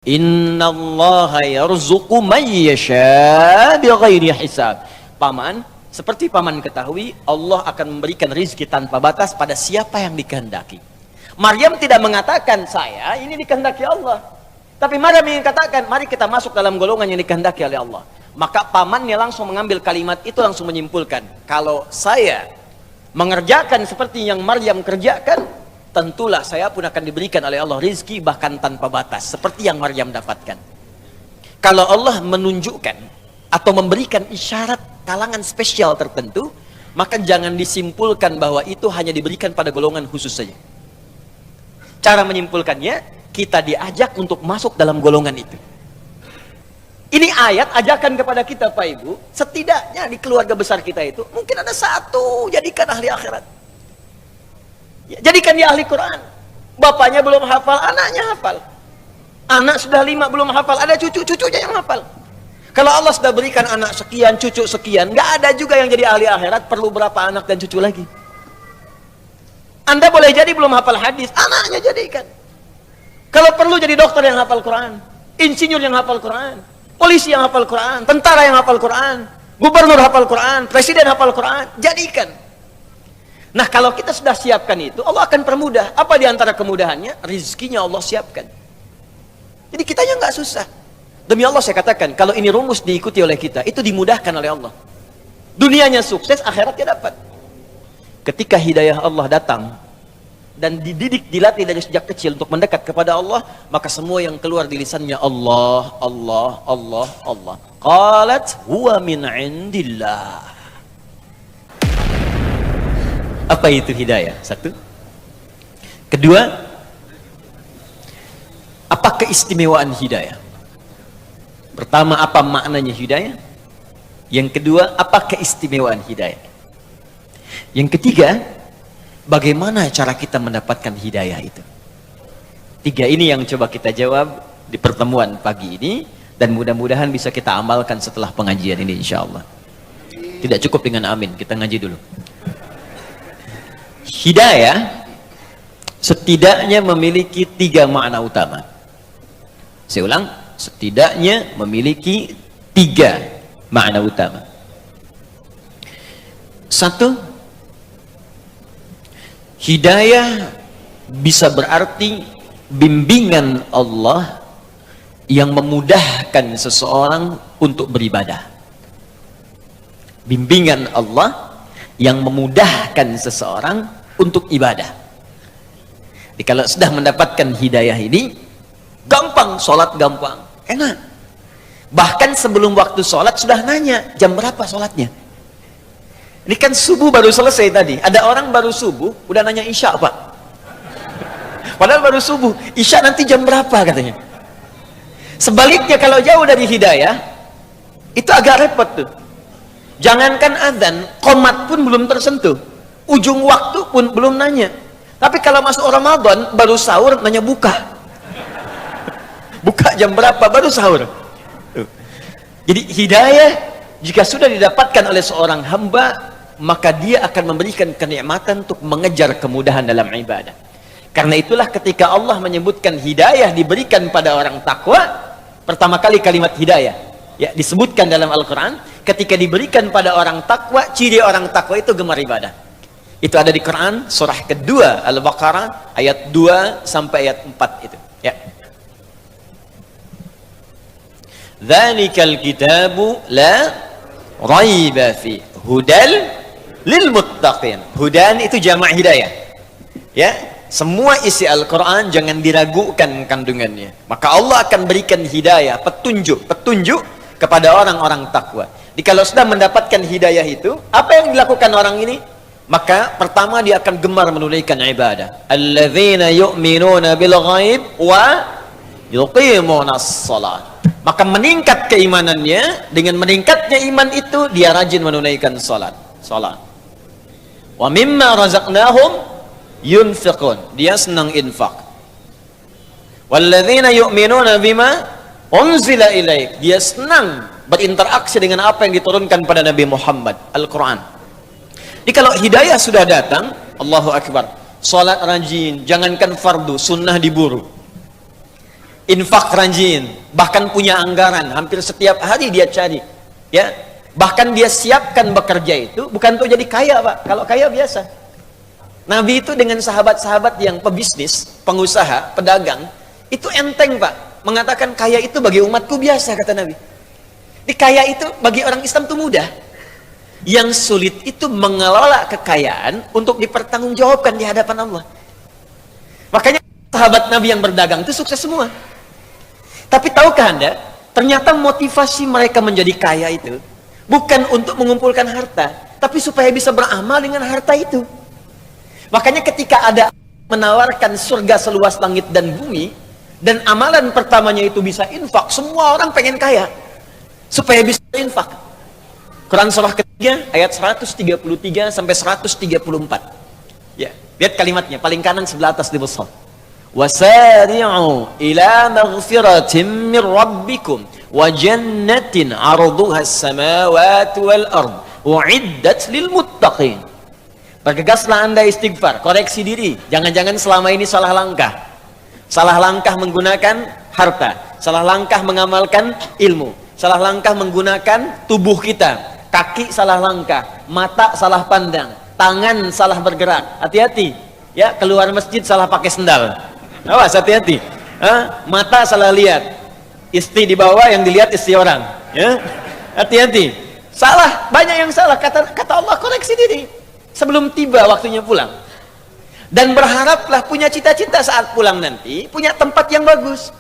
Innallaha yarzuqu man yasha bighairi hisab. Paman, seperti paman ketahui, Allah akan memberikan rizki tanpa batas pada siapa yang dikehendaki. Maryam tidak mengatakan saya ini dikehendaki Allah, tapi Maryam ingin katakan mari kita masuk dalam golongan yang dikehendaki oleh Allah. Maka pamannya langsung mengambil kalimat itu, langsung menyimpulkan, kalau saya mengerjakan seperti yang Maryam kerjakan, tentulah saya pun akan diberikan oleh Allah rizki bahkan tanpa batas seperti yang Maryam dapatkan. Kalau Allah menunjukkan atau memberikan isyarat kalangan spesial tertentu, maka jangan disimpulkan bahwa itu hanya diberikan pada golongan khusus saja. Cara menyimpulkannya, kita diajak untuk masuk dalam golongan itu. Ini ayat ajakan kepada kita Pak Ibu, setidaknya di keluarga besar kita itu mungkin ada satu jadikan ahli akhirat. Jadikan dia ahli Quran. Bapaknya belum hafal, anaknya hafal. Anak sudah 5 belum hafal, ada cucu-cucunya yang hafal. Kalau Allah sudah berikan anak sekian, cucu sekian, nggak ada juga yang jadi ahli akhirat, perlu berapa anak dan cucu lagi. Anda boleh jadi belum hafal hadis, anaknya jadikan. Kalau perlu jadi dokter yang hafal Quran, insinyur yang hafal Quran, polisi yang hafal Quran, tentara yang hafal Quran, gubernur hafal Quran, presiden hafal Quran, jadikan. Nah, kalau kita sudah siapkan itu, Allah akan permudah. Apa diantara kemudahannya? Rizkinya Allah siapkan. Jadi kitanya nggak susah. Demi Allah saya katakan, kalau ini rumus diikuti oleh kita, itu dimudahkan oleh Allah. Dunianya sukses, akhiratnya dapat. Ketika hidayah Allah datang, dan dididik, dilatih dari sejak kecil untuk mendekat kepada Allah, maka semua yang keluar di lisannya Allah, Allah, Allah, Allah. Qalat huwa min indillah. Apa itu hidayah? Satu. Kedua, apa keistimewaan hidayah? Pertama, apa maknanya hidayah? Yang kedua, apa keistimewaan hidayah? Yang ketiga, bagaimana cara kita mendapatkan hidayah itu? Tiga ini yang coba kita jawab di pertemuan pagi ini, dan mudah-mudahan bisa kita amalkan setelah pengajian ini insya Allah. Tidak cukup dengan amin, kita ngaji dulu. Hidayah setidaknya memiliki 3 makna utama. Saya ulang, setidaknya memiliki 3 makna utama. Satu, hidayah bisa berarti bimbingan Allah yang memudahkan seseorang untuk beribadah. Bimbingan Allah yang memudahkan seseorang untuk ibadah. Jadi kalau sudah mendapatkan hidayah ini, gampang, sholat gampang, enak. Bahkan sebelum waktu sholat sudah nanya, jam berapa sholatnya? Ini kan subuh baru selesai tadi. Ada orang baru subuh, udah nanya isya Pak. Padahal baru subuh, isya nanti jam berapa katanya. Sebaliknya kalau jauh dari hidayah, itu agak repot tuh. Jangankan adzan, qomat pun belum tersentuh. Ujung waktu pun belum nanya. Tapi kalau masuk Ramadan, baru sahur nanya buka. Buka jam berapa, baru sahur. Jadi hidayah jika sudah didapatkan oleh seorang hamba, maka dia akan memberikan kenikmatan untuk mengejar kemudahan dalam ibadah. Karena itulah ketika Allah menyebutkan hidayah diberikan pada orang takwa, pertama kali kalimat hidayah ya disebutkan dalam Al-Quran. Ketika diberikan pada orang takwa, ciri orang takwa itu gemar ibadah. Itu ada di Quran surah kedua Al-Baqarah ayat 2 sampai ayat 4 itu ya. Dzalikal kitabu la raiba fi hudal lil muttaqin. Hudan itu jamak hidayah. Ya, semua isi Al-Qur'an jangan diragukan kandungannya. Maka Allah akan berikan hidayah, petunjuk kepada orang-orang takwa. Jadi kalau sudah mendapatkan hidayah itu, apa yang dilakukan orang ini? Maka pertama dia akan gemar menunaikan ibadah. Alladzina yu'minuna bil ghaib wa yuqimunas shalah. Maka meningkat keimanannya, dengan meningkatnya iman itu dia rajin menunaikan salat. Wa mimma razaqnahum yunfiqun. Dia senang infak. Walladzina yu'minuna bima unzila ilaik. Dia senang berinteraksi dengan apa yang diturunkan pada Nabi Muhammad, Al-Quran. Jadi kalau hidayah sudah datang, Allahu Akbar, salat rajin, jangankan fardu, sunnah diburu. infak rajin, bahkan punya anggaran, hampir setiap hari dia cari, ya. Bahkan dia siapkan bekerja itu bukan untuk jadi kaya, Pak. Kalau kaya biasa. Nabi itu dengan sahabat-sahabat yang pebisnis, pengusaha, pedagang, itu enteng, Pak. Mengatakan kaya itu bagi umatku biasa, kata Nabi. Di kaya itu bagi orang Islam itu mudah. Yang sulit itu mengelola kekayaan untuk dipertanggungjawabkan di hadapan Allah. Makanya sahabat Nabi yang berdagang itu sukses semua. Tapi tahukah Anda, ternyata motivasi mereka menjadi kaya itu bukan untuk mengumpulkan harta, tapi supaya bisa beramal dengan harta itu. Makanya ketika ada menawarkan surga seluas langit dan bumi, dan amalan pertamanya itu bisa infak, semua orang pengen kaya supaya bisa infak. Quran surah ketiga ayat 133 sampai 134. Ya, lihat kalimatnya, paling kanan sebelah atas di besar. Wasari'u ila maghfiratin min rabbikum wa jannatin 'arduha as-samawati wal ard u'iddat lil muttaqin. Bergegaslah Anda istighfar, koreksi diri. Jangan-jangan selama ini salah langkah. Salah langkah menggunakan harta, salah langkah mengamalkan ilmu, salah langkah menggunakan tubuh kita. Kaki salah langkah, mata salah pandang, tangan salah bergerak. Hati-hati. Ya, keluar masjid salah pakai sendal. Awas, hati-hati. Mata salah lihat. Istri di bawah, yang dilihat istri orang. Ya, hati-hati. Salah, banyak yang salah. Kata Allah, koreksi diri sebelum tiba waktunya pulang. Dan berharaplah punya cita-cita saat pulang nanti, punya tempat yang bagus.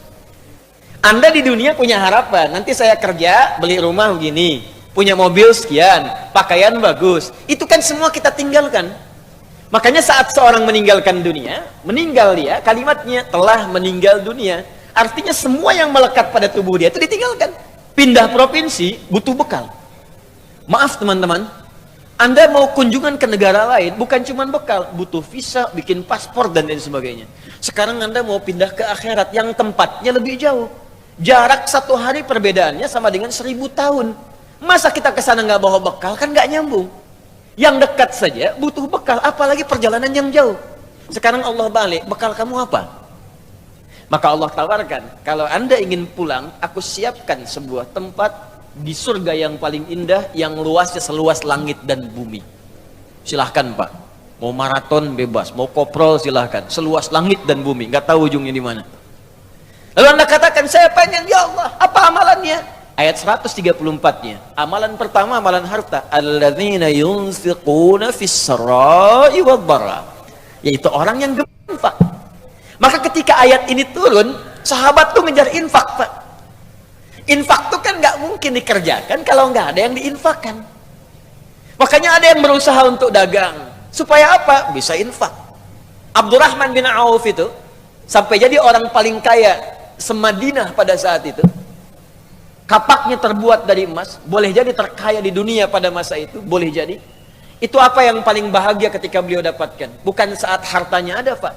Anda di dunia punya harapan, nanti saya kerja, beli rumah begini, punya mobil sekian, pakaian bagus. Itu kan semua kita tinggalkan. Makanya saat seorang meninggalkan dunia, meninggal dia, kalimatnya telah meninggal dunia. Artinya semua yang melekat pada tubuh dia itu ditinggalkan. Pindah provinsi, butuh bekal. Maaf teman-teman, Anda mau kunjungan ke negara lain, bukan cuma bekal, butuh visa, bikin paspor, dan lain sebagainya. Sekarang Anda mau pindah ke akhirat, yang tempatnya lebih jauh. Jarak 1 hari perbedaannya sama dengan 1000 tahun. Masa kita ke sana nggak bawa bekal, kan nggak nyambung. Yang dekat saja butuh bekal, apalagi perjalanan yang jauh. Sekarang Allah balik, bekal kamu apa? Maka Allah tawarkan, kalau Anda ingin pulang, aku siapkan sebuah tempat di surga yang paling indah, yang luasnya seluas langit dan bumi. Silahkan Pak, mau maraton bebas, mau koprol silahkan, seluas langit dan bumi, nggak tahu ujungnya di mana. Lalu Anda katakan, saya pengen, ya Allah, apa amalannya? Ayat 134-nya. Amalan pertama, amalan harta. Alladzina yunfiquna fis sarai wad dharra. Yaitu orang yang gemar infak. Maka ketika ayat ini turun, sahabat tuh ngejar infak, Pak. Infak tuh kan nggak mungkin dikerjakan kalau nggak ada yang diinfakkan. Makanya ada yang berusaha untuk dagang. Supaya apa? Bisa infak. Abdurrahman bin Auf itu sampai jadi orang paling kaya se-Madinah pada saat itu. Kapaknya terbuat dari emas, boleh jadi terkaya di dunia pada masa itu, boleh jadi. Itu apa yang paling bahagia ketika beliau dapatkan? Bukan saat hartanya ada, Pak.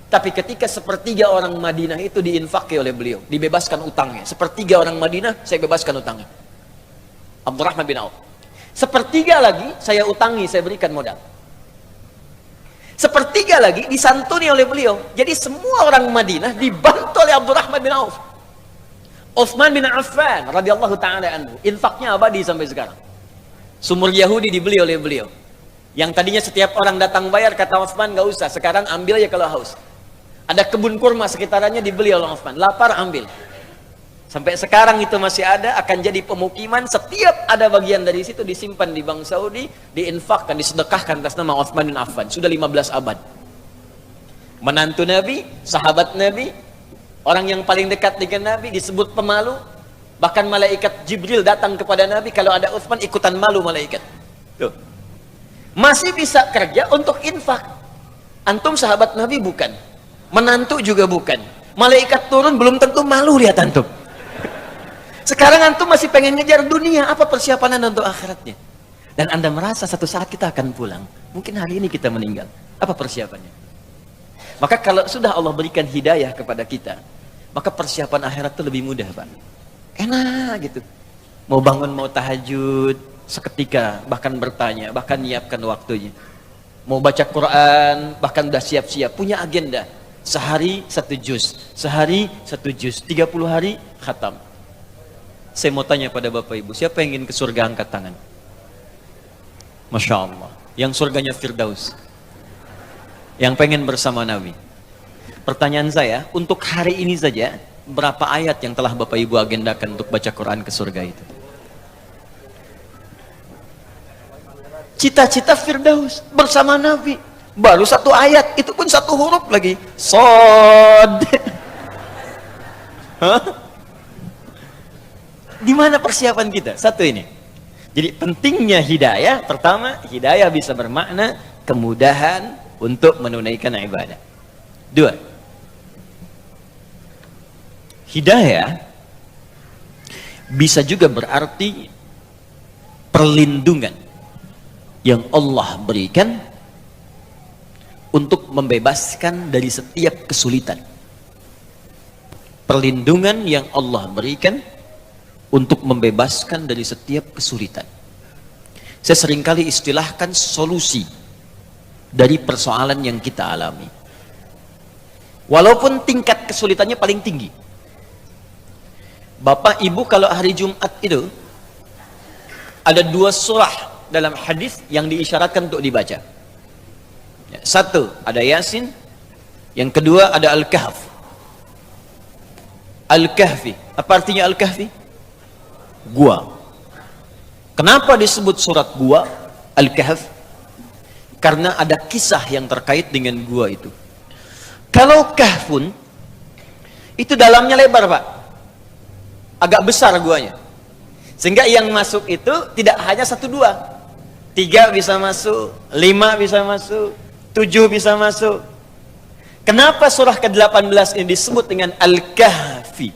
Tapi ketika 1/3 orang Madinah itu diinfaki oleh beliau, dibebaskan utangnya. 1/3 orang Madinah, saya bebaskan utangnya. Abdurrahman bin Auf. 1/3 lagi, saya utangi, saya berikan modal. 1/3 lagi disantuni oleh beliau. Jadi semua orang Madinah dibantu oleh Abdurrahman bin Auf. Utsman bin Affan radhiyallahu taala anhu, infaknya abadi sampai sekarang. Sumur Yahudi dibeli oleh beliau. Yang tadinya setiap orang datang bayar, kata Utsman, nggak usah, sekarang ambil ya kalau haus. Ada kebun kurma sekitarannya dibeli oleh Utsman, lapar ambil. Sampai sekarang itu masih ada, akan jadi pemukiman, setiap ada bagian dari situ disimpan di Bank Saudi, diinfakkan, disedekahkan atas nama Utsman bin Affan. Sudah 15 abad. Menantu Nabi, sahabat Nabi, orang yang paling dekat dengan Nabi, disebut pemalu. Bahkan malaikat Jibril datang kepada Nabi, kalau ada Utsman ikutan malu malaikat. Tuh. Masih bisa kerja untuk infak. Antum sahabat Nabi bukan, menantu juga bukan. Malaikat turun belum tentu malu lihat antum. Sekarang antum masih pengen ngejar dunia, apa persiapan Anda untuk akhiratnya? Dan Anda merasa satu saat kita akan pulang. Mungkin hari ini kita meninggal. Apa persiapannya? Maka kalau sudah Allah berikan hidayah kepada kita, maka persiapan akhirat itu lebih mudah, Pak. Enak gitu. Mau bangun, mau tahajud, seketika, bahkan bertanya, bahkan nyiapkan waktunya. Mau baca Quran, bahkan udah siap-siap, punya agenda. Sehari 1 juz, sehari 1 juz, 30 hari khatam. Saya mau tanya pada Bapak Ibu, siapa yang ingin ke surga angkat tangan? Masya Allah. Yang surganya Firdaus. Yang pengen bersama Nabi. Pertanyaan saya, untuk hari ini saja, berapa ayat yang telah Bapak Ibu agendakan untuk baca Quran ke surga itu? Cita-cita Firdaus bersama Nabi. Baru 1 ayat, itu pun 1 huruf lagi. Sod. Di mana persiapan kita? 1 ini. Jadi pentingnya hidayah, pertama, hidayah bisa bermakna kemudahan untuk menunaikan ibadah. 2, hidayah bisa juga berarti perlindungan yang Allah berikan untuk membebaskan dari setiap kesulitan. Perlindungan yang Allah berikan untuk membebaskan dari setiap kesulitan. Saya seringkali istilahkan solusi dari persoalan yang kita alami. Walaupun tingkat kesulitannya paling tinggi. Bapak Ibu kalau hari Jumat itu ada 2 surah dalam hadis yang diisyaratkan untuk dibaca. 1 ada Yasin, yang kedua ada Al-Kahf. Al-Kahfi, apa artinya Al-Kahfi? Gua. Kenapa disebut surat gua Al-Kahf? Karena ada kisah yang terkait dengan gua itu. Kalau kahfun itu dalamnya lebar, Pak. Agak besar guanya. Sehingga yang masuk itu tidak hanya 1, 2. 3 bisa masuk, 5 bisa masuk, 7 bisa masuk. Kenapa surah ke-18 ini disebut dengan Al-Kahfi?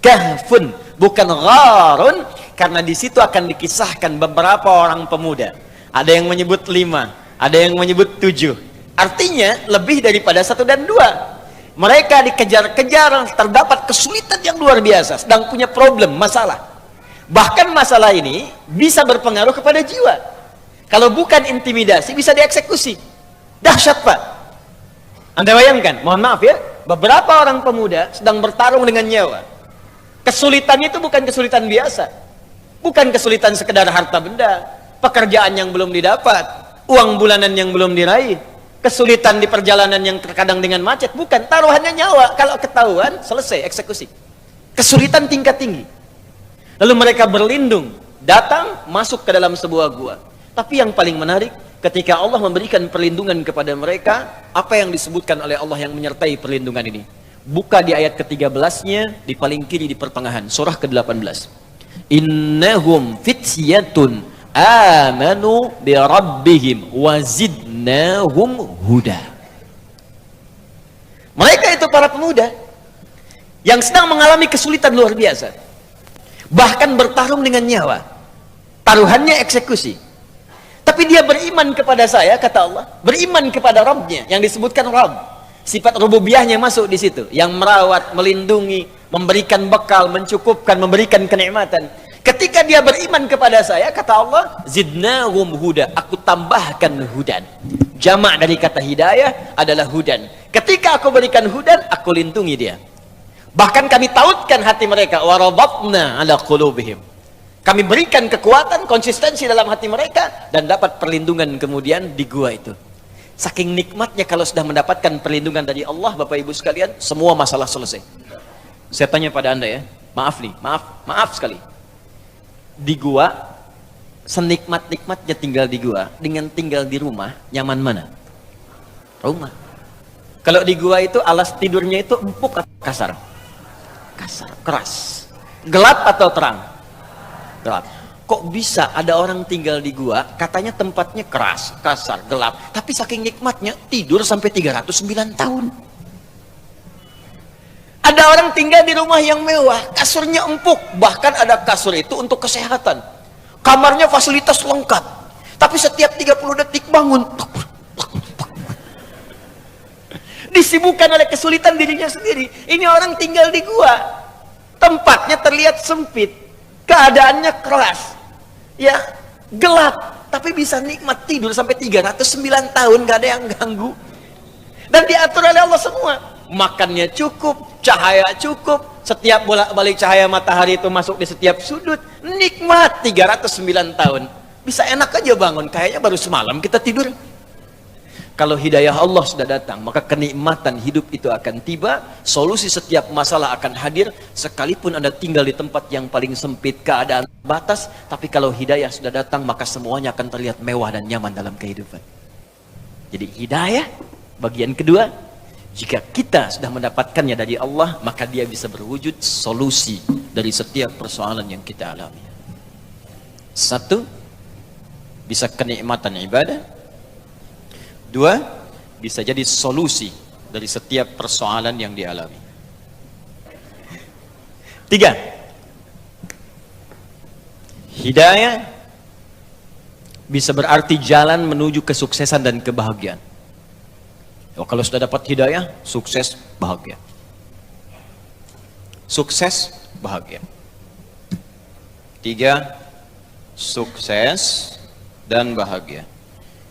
Kahfun, bukan gharun, karena di situ akan dikisahkan beberapa orang pemuda. Ada yang menyebut 5, ada yang menyebut 7. Artinya lebih daripada 1 dan 2. Mereka dikejar-kejar, terdapat kesulitan yang luar biasa, sedang punya problem, masalah. Bahkan masalah ini bisa berpengaruh kepada jiwa. Kalau bukan intimidasi, bisa dieksekusi. Dahsyat, Pak. Anda bayangkan, mohon maaf ya, beberapa orang pemuda sedang bertarung dengan nyawa. Kesulitan itu bukan kesulitan biasa. Bukan kesulitan sekedar harta benda, pekerjaan yang belum didapat, uang bulanan yang belum diraih, kesulitan di perjalanan yang terkadang dengan macet. Bukan, taruhannya nyawa. Kalau ketahuan, selesai eksekusi. Kesulitan tingkat tinggi. Lalu mereka berlindung, datang, masuk ke dalam sebuah gua. Tapi yang paling menarik, ketika Allah memberikan perlindungan kepada mereka, apa yang disebutkan oleh Allah yang menyertai perlindungan ini? Buka di ayat ke-13-nya, di paling kiri di pertengahan, surah ke-18. Innahum fityatun amanu bi rabbihim wazidnahum huda. Mereka itu para pemuda yang sedang mengalami kesulitan luar biasa. Bahkan bertarung dengan nyawa. Taruhannya eksekusi. Tapi dia beriman kepada saya, kata Allah. Beriman kepada Rabbnya, yang disebutkan Rabb. Sifat rububiyahnya masuk di situ, yang merawat, melindungi, memberikan bekal, mencukupkan, memberikan kenikmatan. Ketika dia beriman kepada saya, kata Allah, zidnahum huda, aku tambahkan hudan. Jamak dari kata hidayah adalah hudan. Ketika aku berikan hudan, aku lindungi dia. Bahkan kami tautkan hati mereka, warabatna ala qulubihim. Kami berikan kekuatan, konsistensi dalam hati mereka, dan dapat perlindungan kemudian di gua itu. Saking nikmatnya kalau sudah mendapatkan perlindungan dari Allah, Bapak Ibu sekalian, semua masalah selesai. Saya tanya pada Anda ya, maaf nih, maaf sekali. Di gua, senikmat-nikmatnya tinggal di gua, dengan tinggal di rumah, nyaman mana? Rumah. Kalau di gua itu alas tidurnya itu empuk atau kasar? Kasar, keras. Gelap atau terang? Gelap. Kok bisa ada orang tinggal di gua, katanya tempatnya keras, kasar, gelap, tapi saking nikmatnya tidur sampai 309 tahun. Ada orang tinggal di rumah yang mewah, kasurnya empuk, bahkan ada kasur itu untuk kesehatan. Kamarnya fasilitas lengkap, tapi setiap 30 detik bangun. Disibukkan oleh kesulitan dirinya sendiri. Ini orang tinggal di gua, tempatnya terlihat sempit, keadaannya keras, ya gelap, tapi bisa nikmat tidur sampai 309 tahun, gak ada yang ganggu, dan diatur oleh Allah semua. makannya cukup, cahaya cukup, setiap bolak-balik cahaya matahari itu masuk di setiap sudut, nikmat 309 tahun. Bisa enak aja bangun, kayaknya baru semalam kita tidur. Kalau hidayah Allah sudah datang, maka kenikmatan hidup itu akan tiba, solusi setiap masalah akan hadir, sekalipun Anda tinggal di tempat yang paling sempit, keadaan batas, tapi kalau hidayah sudah datang, maka semuanya akan terlihat mewah dan nyaman dalam kehidupan. Jadi hidayah, bagian kedua, jika kita sudah mendapatkannya dari Allah, maka dia bisa berwujud solusi dari setiap persoalan yang kita alami. Satu, bisa kenikmatan ibadah. Dua, bisa jadi solusi dari setiap persoalan yang dialami. Tiga, hidayah bisa berarti jalan menuju kesuksesan dan kebahagiaan. Kalau sudah dapat hidayah, sukses, bahagia. Sukses, bahagia. Tiga, sukses dan bahagia.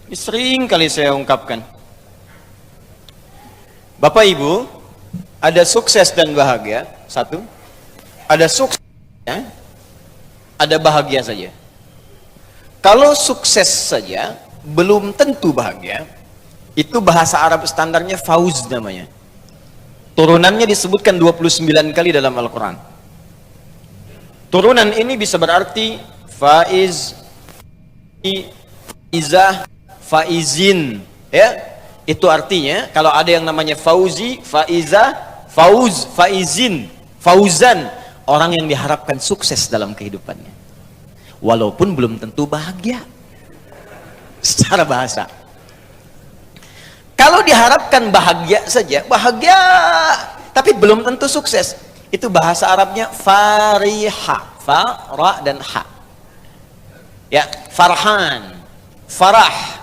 Ini sering kali saya ungkapkan. Bapak Ibu, ada sukses dan bahagia. Satu, ada sukses, ada bahagia saja. Kalau sukses saja, belum tentu bahagia. Itu bahasa Arab standarnya fauz namanya. Turunannya disebutkan 29 kali dalam Al-Quran. Turunan ini bisa berarti faiz, izah, faizin, ya. Itu artinya kalau ada yang namanya fauzi, faiza, fauz, faizin, fauzan, orang yang diharapkan sukses dalam kehidupannya. Walaupun belum tentu bahagia. Secara bahasa. Kalau diharapkan bahagia saja, bahagia, tapi belum tentu sukses. Itu bahasa Arabnya fariha, fa, ra dan ha. Ya, farhan, farah.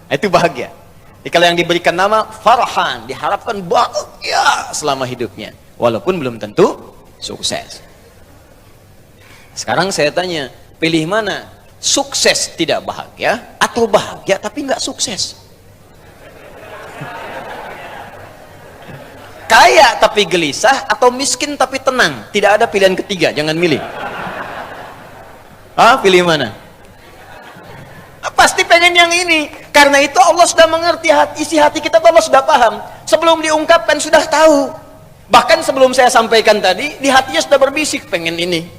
Itu bahagia. Jadi kalau yang diberikan nama farhan, diharapkan bahagia selama hidupnya, walaupun belum tentu sukses. Sekarang saya tanya, pilih mana? Sukses tidak bahagia atau bahagia tapi nggak sukses? Kaya tapi gelisah atau miskin tapi tenang? Tidak ada pilihan ketiga, jangan milih. Pilih mana? Pasti pengen yang ini. Karena itu Allah sudah mengerti isi hati kita, Allah sudah paham. Sebelum diungkapkan sudah tahu. Bahkan sebelum saya sampaikan tadi, di hatinya sudah berbisik pengen ini.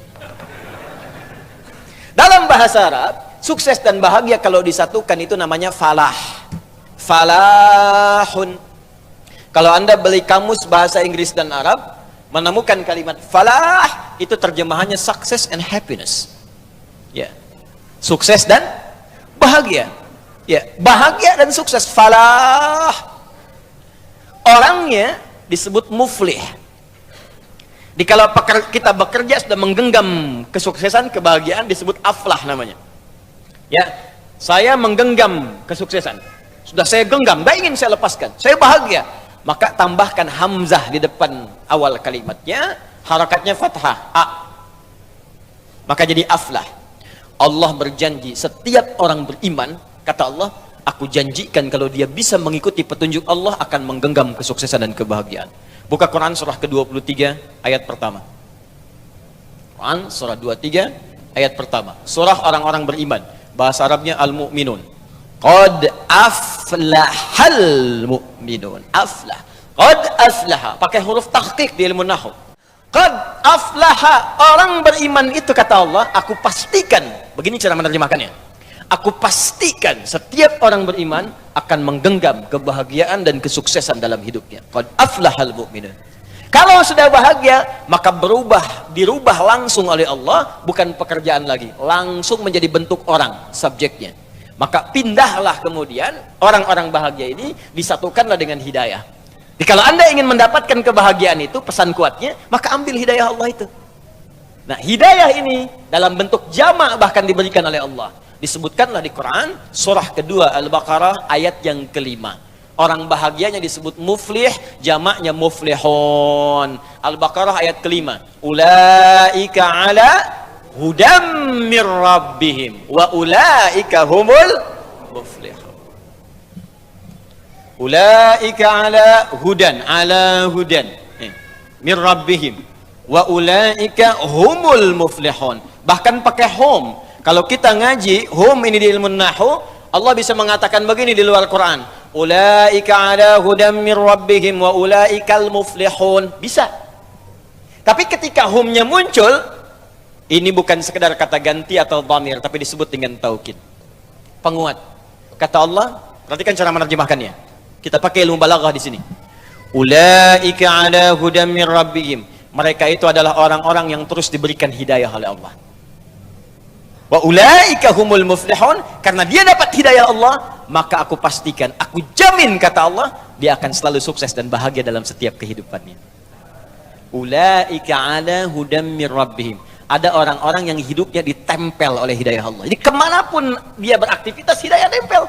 Dalam bahasa Arab, sukses dan bahagia kalau disatukan itu namanya falah. Falahun. Kalau Anda beli kamus bahasa Inggris dan Arab, menemukan kalimat falah, itu terjemahannya success and happiness. Ya. Sukses dan bahagia. Ya, bahagia dan sukses. Falah. Orangnya disebut muflih. Kalau kita bekerja sudah menggenggam kesuksesan, kebahagiaan, disebut aflah namanya. Ya, saya menggenggam kesuksesan. Sudah saya genggam, tidak ingin saya lepaskan. Saya bahagia. Maka tambahkan hamzah di depan awal kalimatnya, harakatnya fathah, a. Maka jadi aflah. Allah berjanji setiap orang beriman, kata Allah, aku janjikan kalau dia bisa mengikuti petunjuk Allah akan menggenggam kesuksesan dan kebahagiaan. Buka Quran surah ke-23 ayat pertama. Quran surah 23 ayat pertama. Surah orang-orang beriman. Bahasa Arabnya al-mu'minun. Qad aflahal mu'minun. Aflah. Qad aflaha. Pakai huruf tahqiq di ilmu nahwu. Qad aflaha. Orang beriman itu kata Allah, aku pastikan. Begini cara menerjemahkannya. Aku pastikan setiap orang beriman akan menggenggam kebahagiaan dan kesuksesan dalam hidupnya. Qad aflahal mu'minun. Kalau sudah bahagia, maka dirubah langsung oleh Allah, bukan pekerjaan lagi, langsung menjadi bentuk orang, subjeknya. Maka pindahlah kemudian orang-orang bahagia ini disatukanlah dengan hidayah. Jadi kalau Anda ingin mendapatkan kebahagiaan itu, pesan kuatnya, maka ambil hidayah Allah itu. Nah, hidayah ini dalam bentuk jamak bahkan diberikan oleh Allah. Disebutkanlah di Quran surah kedua Al-Baqarah ayat yang kelima. Orang bahagianya disebut muflih, jamaknya muflihun. Al-Baqarah ayat kelima. Ulaika ala hudam mir rabbihim wa ulaika humul muflihun. Ulaika ala hudan min rabbihim wa ulaika humul muflihun. Bahkan pakai hum. Kalau kita ngaji hum ini di ilmu nahwu, Allah bisa mengatakan begini di luar Quran, ulaika ala hudan min rabbihim wa ulaikal muflihun. Bisa. Tapi ketika humnya muncul, ini bukan sekedar kata ganti atau dhamir, tapi disebut dengan taukid, penguat. Kata Allah, perhatikan cara menerjemahkannya. Kita pakai ilmu balaghah di sini. Ulaika ala hudan min rabbihim. Mereka itu adalah orang-orang yang terus diberikan hidayah oleh Allah. Wa ulaika humul muflihun. Karena dia dapat hidayah Allah, maka aku pastikan, aku jamin, kata Allah, dia akan selalu sukses dan bahagia dalam setiap kehidupannya. Ulaika ala hudan min rabbihim. Ada orang-orang yang hidupnya ditempel oleh hidayah Allah. Jadi kemanapun dia beraktivitas, hidayah tempel.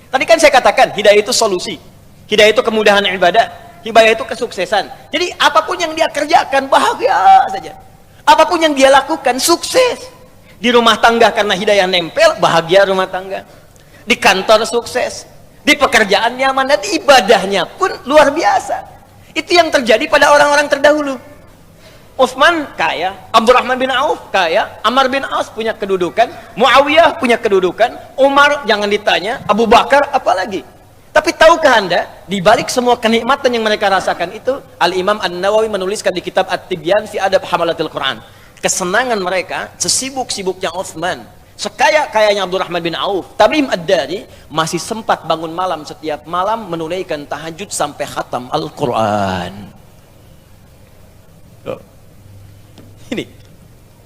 Tadi kan saya katakan, hidayah itu solusi. Hidayah itu kemudahan ibadah. Hidayah itu kesuksesan. Jadi apapun yang dia kerjakan, bahagia saja. Apapun yang dia lakukan, sukses. Di rumah tangga karena hidayah nempel, bahagia rumah tangga. Di kantor sukses. Di pekerjaan nyaman, dan ibadahnya pun luar biasa. Itu yang terjadi pada orang-orang terdahulu. Utsman kaya, Abdurrahman bin Auf kaya, Ammar bin As punya kedudukan, Muawiyah punya kedudukan, Umar jangan ditanya, Abu Bakar apalagi. Tapi tahukah Anda, di balik semua kenikmatan yang mereka rasakan itu, Al-Imam An-Nawawi menuliskan di kitab At-Tibyan fi Adab Hamalatil Quran, kesenangan mereka, sesibuk-sibuknya Utsman, sekaya-kayanya Abdurrahman bin Auf, Tamim Ad-Dari masih sempat bangun malam setiap malam menunaikan tahajud sampai khatam Al-Quran.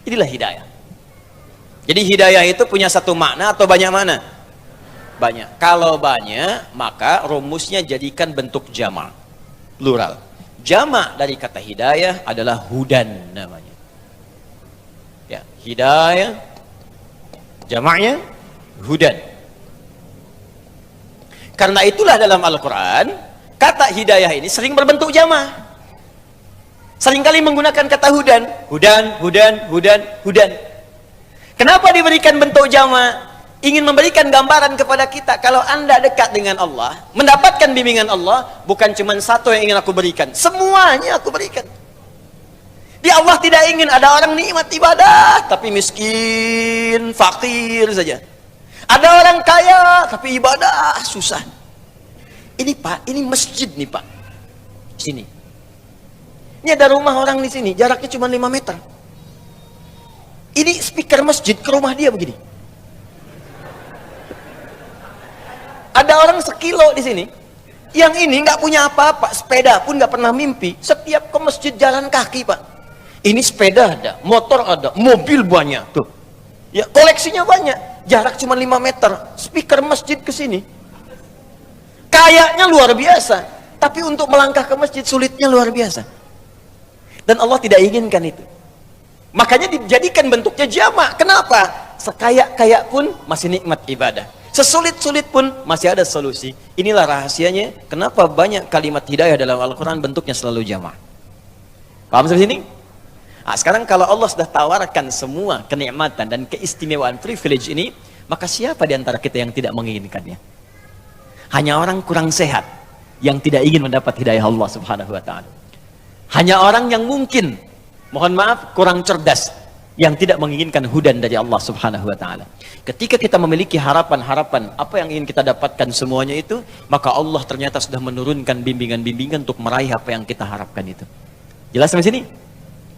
Inilah hidayah. Jadi hidayah itu punya satu makna atau banyak makna? Banyak. Kalau banyak, maka rumusnya jadikan bentuk jama', plural. Jama' dari kata hidayah adalah hudan namanya. Ya, hidayah jamaknya hudan. Karena itulah dalam Al-Quran kata hidayah ini sering berbentuk jama'. Seringkali menggunakan kata hudan, hudan, hudan, hudan, hudan. Kenapa diberikan bentuk jama'? Ingin memberikan gambaran kepada kita, kalau Anda dekat dengan Allah, mendapatkan bimbingan Allah, bukan cuma satu yang ingin aku berikan, semuanya aku berikan. Di Allah tidak ingin ada orang nikmat ibadah, tapi miskin, fakir saja. Ada orang kaya, tapi ibadah susah. Ini Pak, ini masjid nih Pak. Sini. Ini ada rumah orang di sini, jaraknya cuma 5 meter. Ini speaker masjid ke rumah dia begini. Ada orang sekilo di sini, yang ini nggak punya apa-apa, sepeda pun nggak pernah mimpi. Setiap ke masjid jalan kaki Pak. Ini sepeda ada, motor ada, mobil banyak tuh. Ya koleksinya banyak, jarak cuma 5 meter. Speaker masjid ke sini. Kayaknya luar biasa, tapi untuk melangkah ke masjid sulitnya luar biasa. Dan Allah tidak inginkan itu. Makanya dijadikan bentuknya jamak. Kenapa? Sekaya-kaya pun masih nikmat ibadah. Sesulit-sulit pun masih ada solusi. Inilah rahasianya kenapa banyak kalimat hidayah dalam Al-Quran bentuknya selalu jamak. Paham sampai sini? Nah, sekarang kalau Allah sudah tawarkan semua kenikmatan dan keistimewaan privilege ini, maka siapa di antara kita yang tidak menginginkannya? Hanya orang kurang sehat yang tidak ingin mendapat hidayah Allah Subhanahu wa ta'ala. Hanya orang yang mungkin, mohon maaf, kurang cerdas, yang tidak menginginkan hudan dari Allah Subhanahu wa ta'ala. Ketika kita memiliki harapan-harapan apa yang ingin kita dapatkan semuanya itu, maka Allah ternyata sudah menurunkan bimbingan-bimbingan untuk meraih apa yang kita harapkan itu. Jelas sampai sini?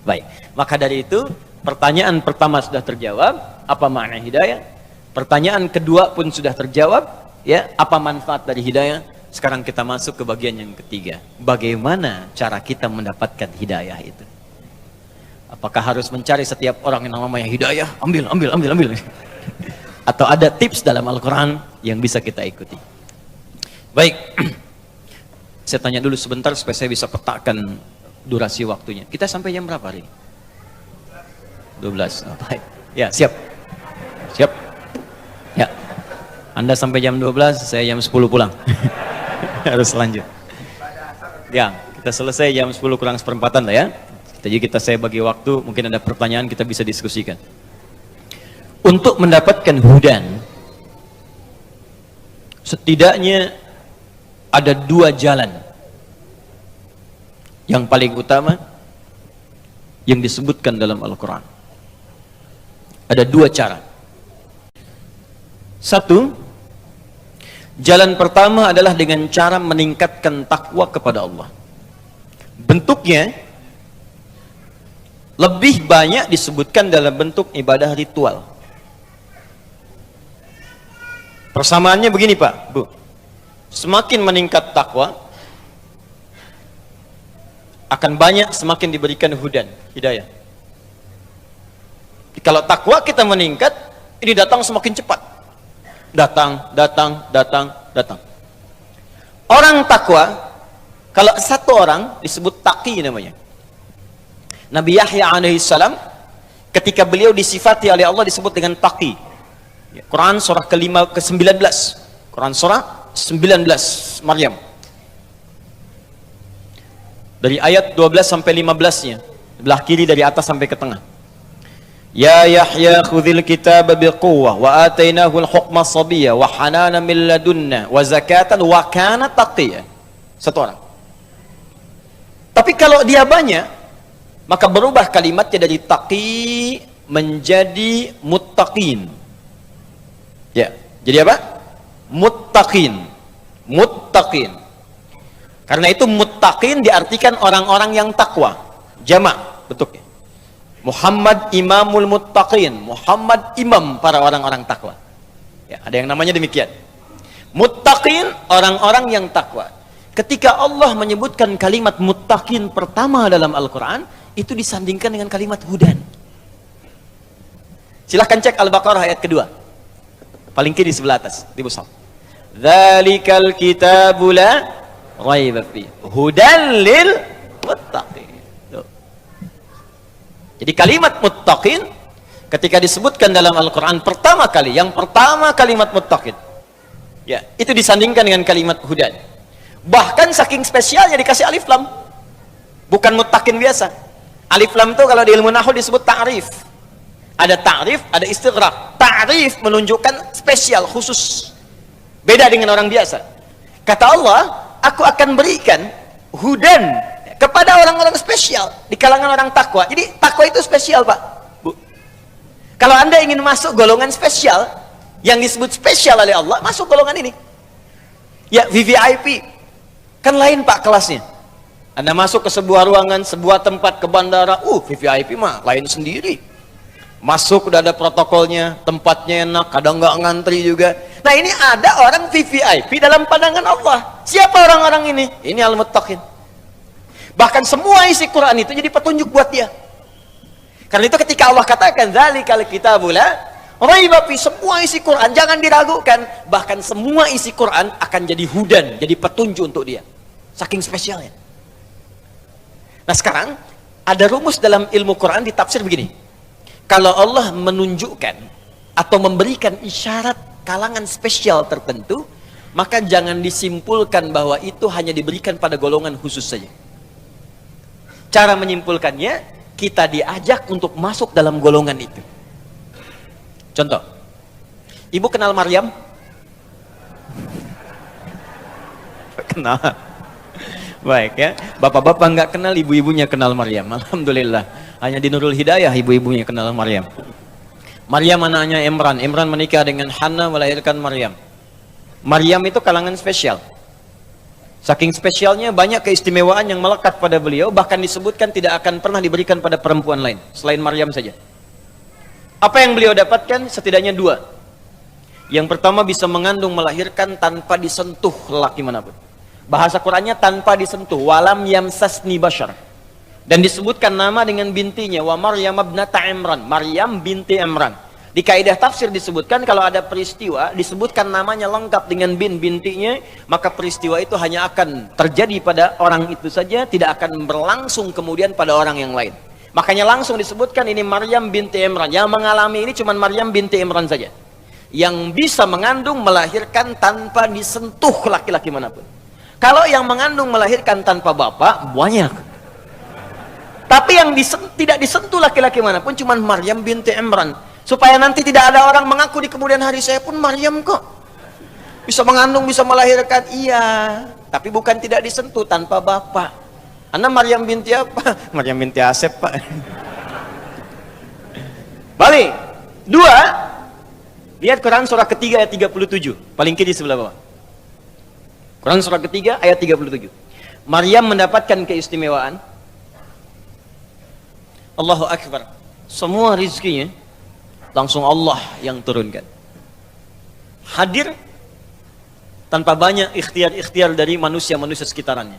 Baik, maka dari itu pertanyaan pertama sudah terjawab, apa makna hidayah? Pertanyaan kedua pun sudah terjawab, ya, apa manfaat dari hidayah? Sekarang kita masuk ke bagian yang ketiga. Bagaimana cara kita mendapatkan hidayah itu? Apakah harus mencari setiap orang yang namanya hidayah? Ambil. Atau ada tips dalam Al-Quran yang bisa kita ikuti? Baik. Saya tanya dulu sebentar supaya saya bisa petakan durasi waktunya. Kita sampai jam berapa hari? 12. Oh, baik. Ya, siap. Siap. Ya. Anda sampai jam 12, saya jam 10 pulang. Harus lanjut. Ya, kita selesai jam 10 kurang seperempatan lah ya. Jadi saya bagi waktu, mungkin ada pertanyaan kita bisa diskusikan. Untuk mendapatkan hudan, setidaknya ada dua jalan yang paling utama yang disebutkan dalam Al-Quran. Ada dua cara. Satu, jalan pertama adalah dengan cara meningkatkan takwa kepada Allah. Bentuknya lebih banyak disebutkan dalam bentuk ibadah ritual. Persamaannya begini Pak, Bu. Semakin meningkat takwa, akan banyak semakin diberikan hudan, hidayah. Kalau takwa kita meningkat, ini datang semakin cepat. Datang. Orang takwa, kalau satu orang disebut taqi namanya. Nabi Yahya alaihissalam, ketika beliau disifati oleh Allah disebut dengan taqi. Quran surah ke-19. Quran surah 19 Maryam. Dari ayat 12 sampai 15-nya, sebelah kiri dari atas sampai ke tengah. Ya Yahya khudhil kitaba biquwwah wa atainahu al-hukma sabiyya wa hanana min ladunna wa zakatan wa kana taqiyya. Satu orang. Tapi kalau dia banyak, maka berubah kalimatnya dari taqi menjadi muttaqin. Ya, jadi apa? Muttaqin. Karena itu muttaqin diartikan orang-orang yang takwa. Jamak bentuknya. Muhammad imamul muttaqin. Muhammad imam para orang-orang takwa. Ya, ada yang namanya demikian. Muttaqin, orang-orang yang takwa. Ketika Allah menyebutkan kalimat muttaqin pertama dalam Al-Quran, itu disandingkan dengan kalimat hudan. Silahkan cek Al-Baqarah ayat kedua. Paling kiri sebelah atas, di busal. Dzalikal kitabu la raiba fi hudan lil muttaqin. Jadi kalimat muttaqin ketika disebutkan dalam Al-Quran pertama kali, yang pertama kalimat muttaqin, ya, itu disandingkan dengan kalimat hudan. Bahkan saking spesialnya dikasih alif lam, bukan muttaqin biasa. Alif lam itu kalau di ilmu nahwu disebut ta'rif. Ada ta'rif, ada istighraq. Ta'rif menunjukkan spesial, khusus, beda dengan orang biasa. Kata Allah, aku akan berikan hudan kepada orang-orang spesial di kalangan orang takwa. Jadi takwa itu spesial Pak, Bu. Kalau Anda ingin masuk golongan spesial yang disebut spesial oleh Allah, masuk golongan ini. Ya, VVIP kan lain Pak kelasnya. Anda masuk ke sebuah ruangan, sebuah tempat, ke bandara, VVIP mah lain sendiri. Masuk udah ada protokolnya, tempatnya enak, kadang nggak ngantri juga. Nah, ini ada orang VVIP dalam pandangan Allah. Siapa orang-orang ini? Ini al-muttaqin. Bahkan semua isi Quran itu jadi petunjuk buat dia. Karena itu ketika Allah katakan dzalikal kitabu la raiba fi, semua isi Quran jangan diragukan, bahkan semua isi Quran akan jadi hudan, jadi petunjuk untuk dia. Saking spesialnya. Nah, sekarang ada rumus dalam ilmu Quran ditafsir begini. Kalau Allah menunjukkan atau memberikan isyarat kalangan spesial tertentu, maka jangan disimpulkan bahwa itu hanya diberikan pada golongan khusus saja. Cara menyimpulkannya, kita diajak untuk masuk dalam golongan itu. Contoh, Ibu kenal Maryam? Kenal. Baik ya, bapak-bapak nggak kenal, ibu-ibunya kenal Maryam. Alhamdulillah. Hanya di Nurul Hidayah ibu-ibunya kenal Maryam. Maryam anaknya Imran. Imran menikah dengan Hannah, melahirkan Maryam. Maryam itu kalangan spesial. Saking spesialnya banyak keistimewaan yang melekat pada beliau, bahkan disebutkan tidak akan pernah diberikan pada perempuan lain selain Maryam saja. Apa yang beliau dapatkan? Setidaknya dua. Yang pertama, bisa mengandung, melahirkan tanpa disentuh lelaki manapun. Bahasa Qurannya tanpa disentuh, walam yamsasni bashar. Dan disebutkan nama dengan bintinya, wa Maryam ibnata Imran, Maryam binti Imran. Di kaidah tafsir disebutkan kalau ada peristiwa disebutkan namanya lengkap dengan bintinya, maka peristiwa itu hanya akan terjadi pada orang itu saja, tidak akan berlangsung kemudian pada orang yang lain. Makanya langsung disebutkan ini Maryam binti Imran. Yang mengalami ini cuma Maryam binti Imran saja, yang bisa mengandung, melahirkan tanpa disentuh laki-laki manapun. Kalau yang mengandung, melahirkan tanpa bapak banyak, tapi yang tidak disentuh laki-laki manapun cuma Maryam binti Imran. Supaya nanti tidak ada orang mengaku di kemudian hari, saya pun Maryam kok. Bisa mengandung, bisa melahirkan, iya. Tapi bukan tidak disentuh tanpa bapak. Anda Maryam binti apa? Maryam binti Asep, Pak. Balik. 2. Lihat Quran surah ketiga ayat 37. Paling kiri sebelah bawah. Quran surah ketiga ayat 37. Maryam mendapatkan keistimewaan. Allahu Akbar. Semua rizkinya langsung Allah yang turunkan. Hadir tanpa banyak ikhtiar-ikhtiar dari manusia-manusia sekitarnya.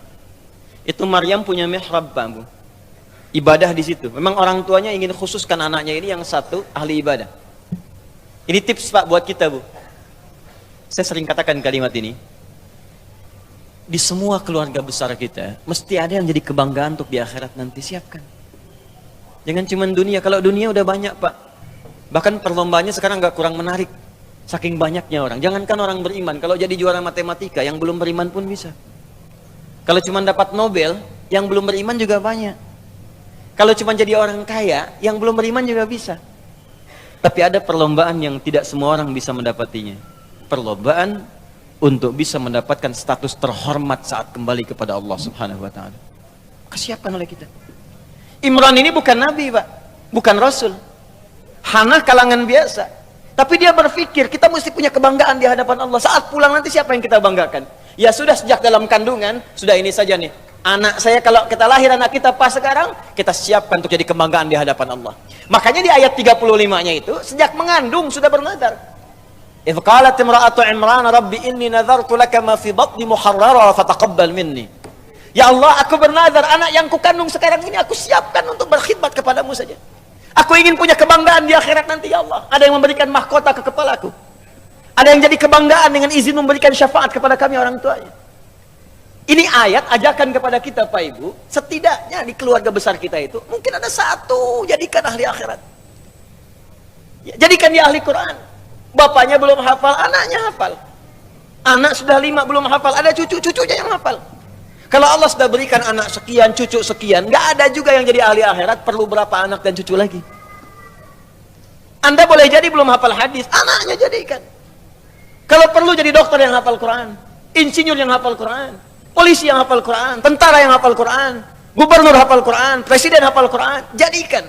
Itu Maryam punya mihrab, Pak Bu. Ibadah di situ. Memang orang tuanya ingin khususkan anaknya ini yang satu ahli ibadah. Ini tips Pak buat kita, Bu. Saya sering katakan kalimat ini. Di semua keluarga besar kita, mesti ada yang jadi kebanggaan untuk di akhirat nanti. Siapkan. Jangan cuma dunia. Kalau dunia udah banyak, Pak. Bahkan perlombaannya sekarang nggak kurang menarik. Saking banyaknya orang. Jangankan orang beriman. Kalau jadi juara matematika, yang belum beriman pun bisa. Kalau cuma dapat Nobel, yang belum beriman juga banyak. Kalau cuma jadi orang kaya, yang belum beriman juga bisa. Tapi ada perlombaan yang tidak semua orang bisa mendapatinya. Perlombaan untuk bisa mendapatkan status terhormat saat kembali kepada Allah Subhanahu wa taala. Kesiapkan oleh kita. Imran ini bukan nabi, Pak. Bukan rasul. Hana kalangan biasa. Tapi dia berpikir kita mesti punya kebanggaan di hadapan Allah. Saat pulang nanti siapa yang kita banggakan? Ya sudah sejak dalam kandungan, sudah ini saja nih. Anak saya kalau kita lahir anak kita pas sekarang, kita siapkan untuk jadi kebanggaan di hadapan Allah. Makanya di ayat 35-nya itu sejak mengandung sudah bernadar. Idh qalat imra'atu Imran rabbi inni nadhartu laka ma fi batni muharrara fataqabbal minni. Ya Allah, aku bernazar anak yang kukandung sekarang ini aku siapkan untuk berkhidmat kepadamu saja. Aku ingin punya kebanggaan di akhirat nanti ya Allah. Ada yang memberikan mahkota ke kepalaku. Ada yang jadi kebanggaan dengan izin memberikan syafaat kepada kami orang tuanya. Ini ayat ajakan kepada kita Pak Ibu, setidaknya di keluarga besar kita itu mungkin ada satu jadikan ahli akhirat. Ya, jadikan dia ahli Quran. Bapaknya belum hafal, anaknya hafal. Anak sudah 5 belum hafal, ada cucu-cucunya yang hafal. Kalau Allah sudah berikan anak sekian, cucu sekian, nggak ada juga yang jadi ahli akhirat, perlu berapa anak dan cucu lagi. Anda boleh jadi belum hafal hadis, anaknya jadikan. Kalau perlu jadi dokter yang hafal Quran, insinyur yang hafal Quran, polisi yang hafal Quran, tentara yang hafal Quran, gubernur hafal Quran, presiden hafal Quran, jadikan.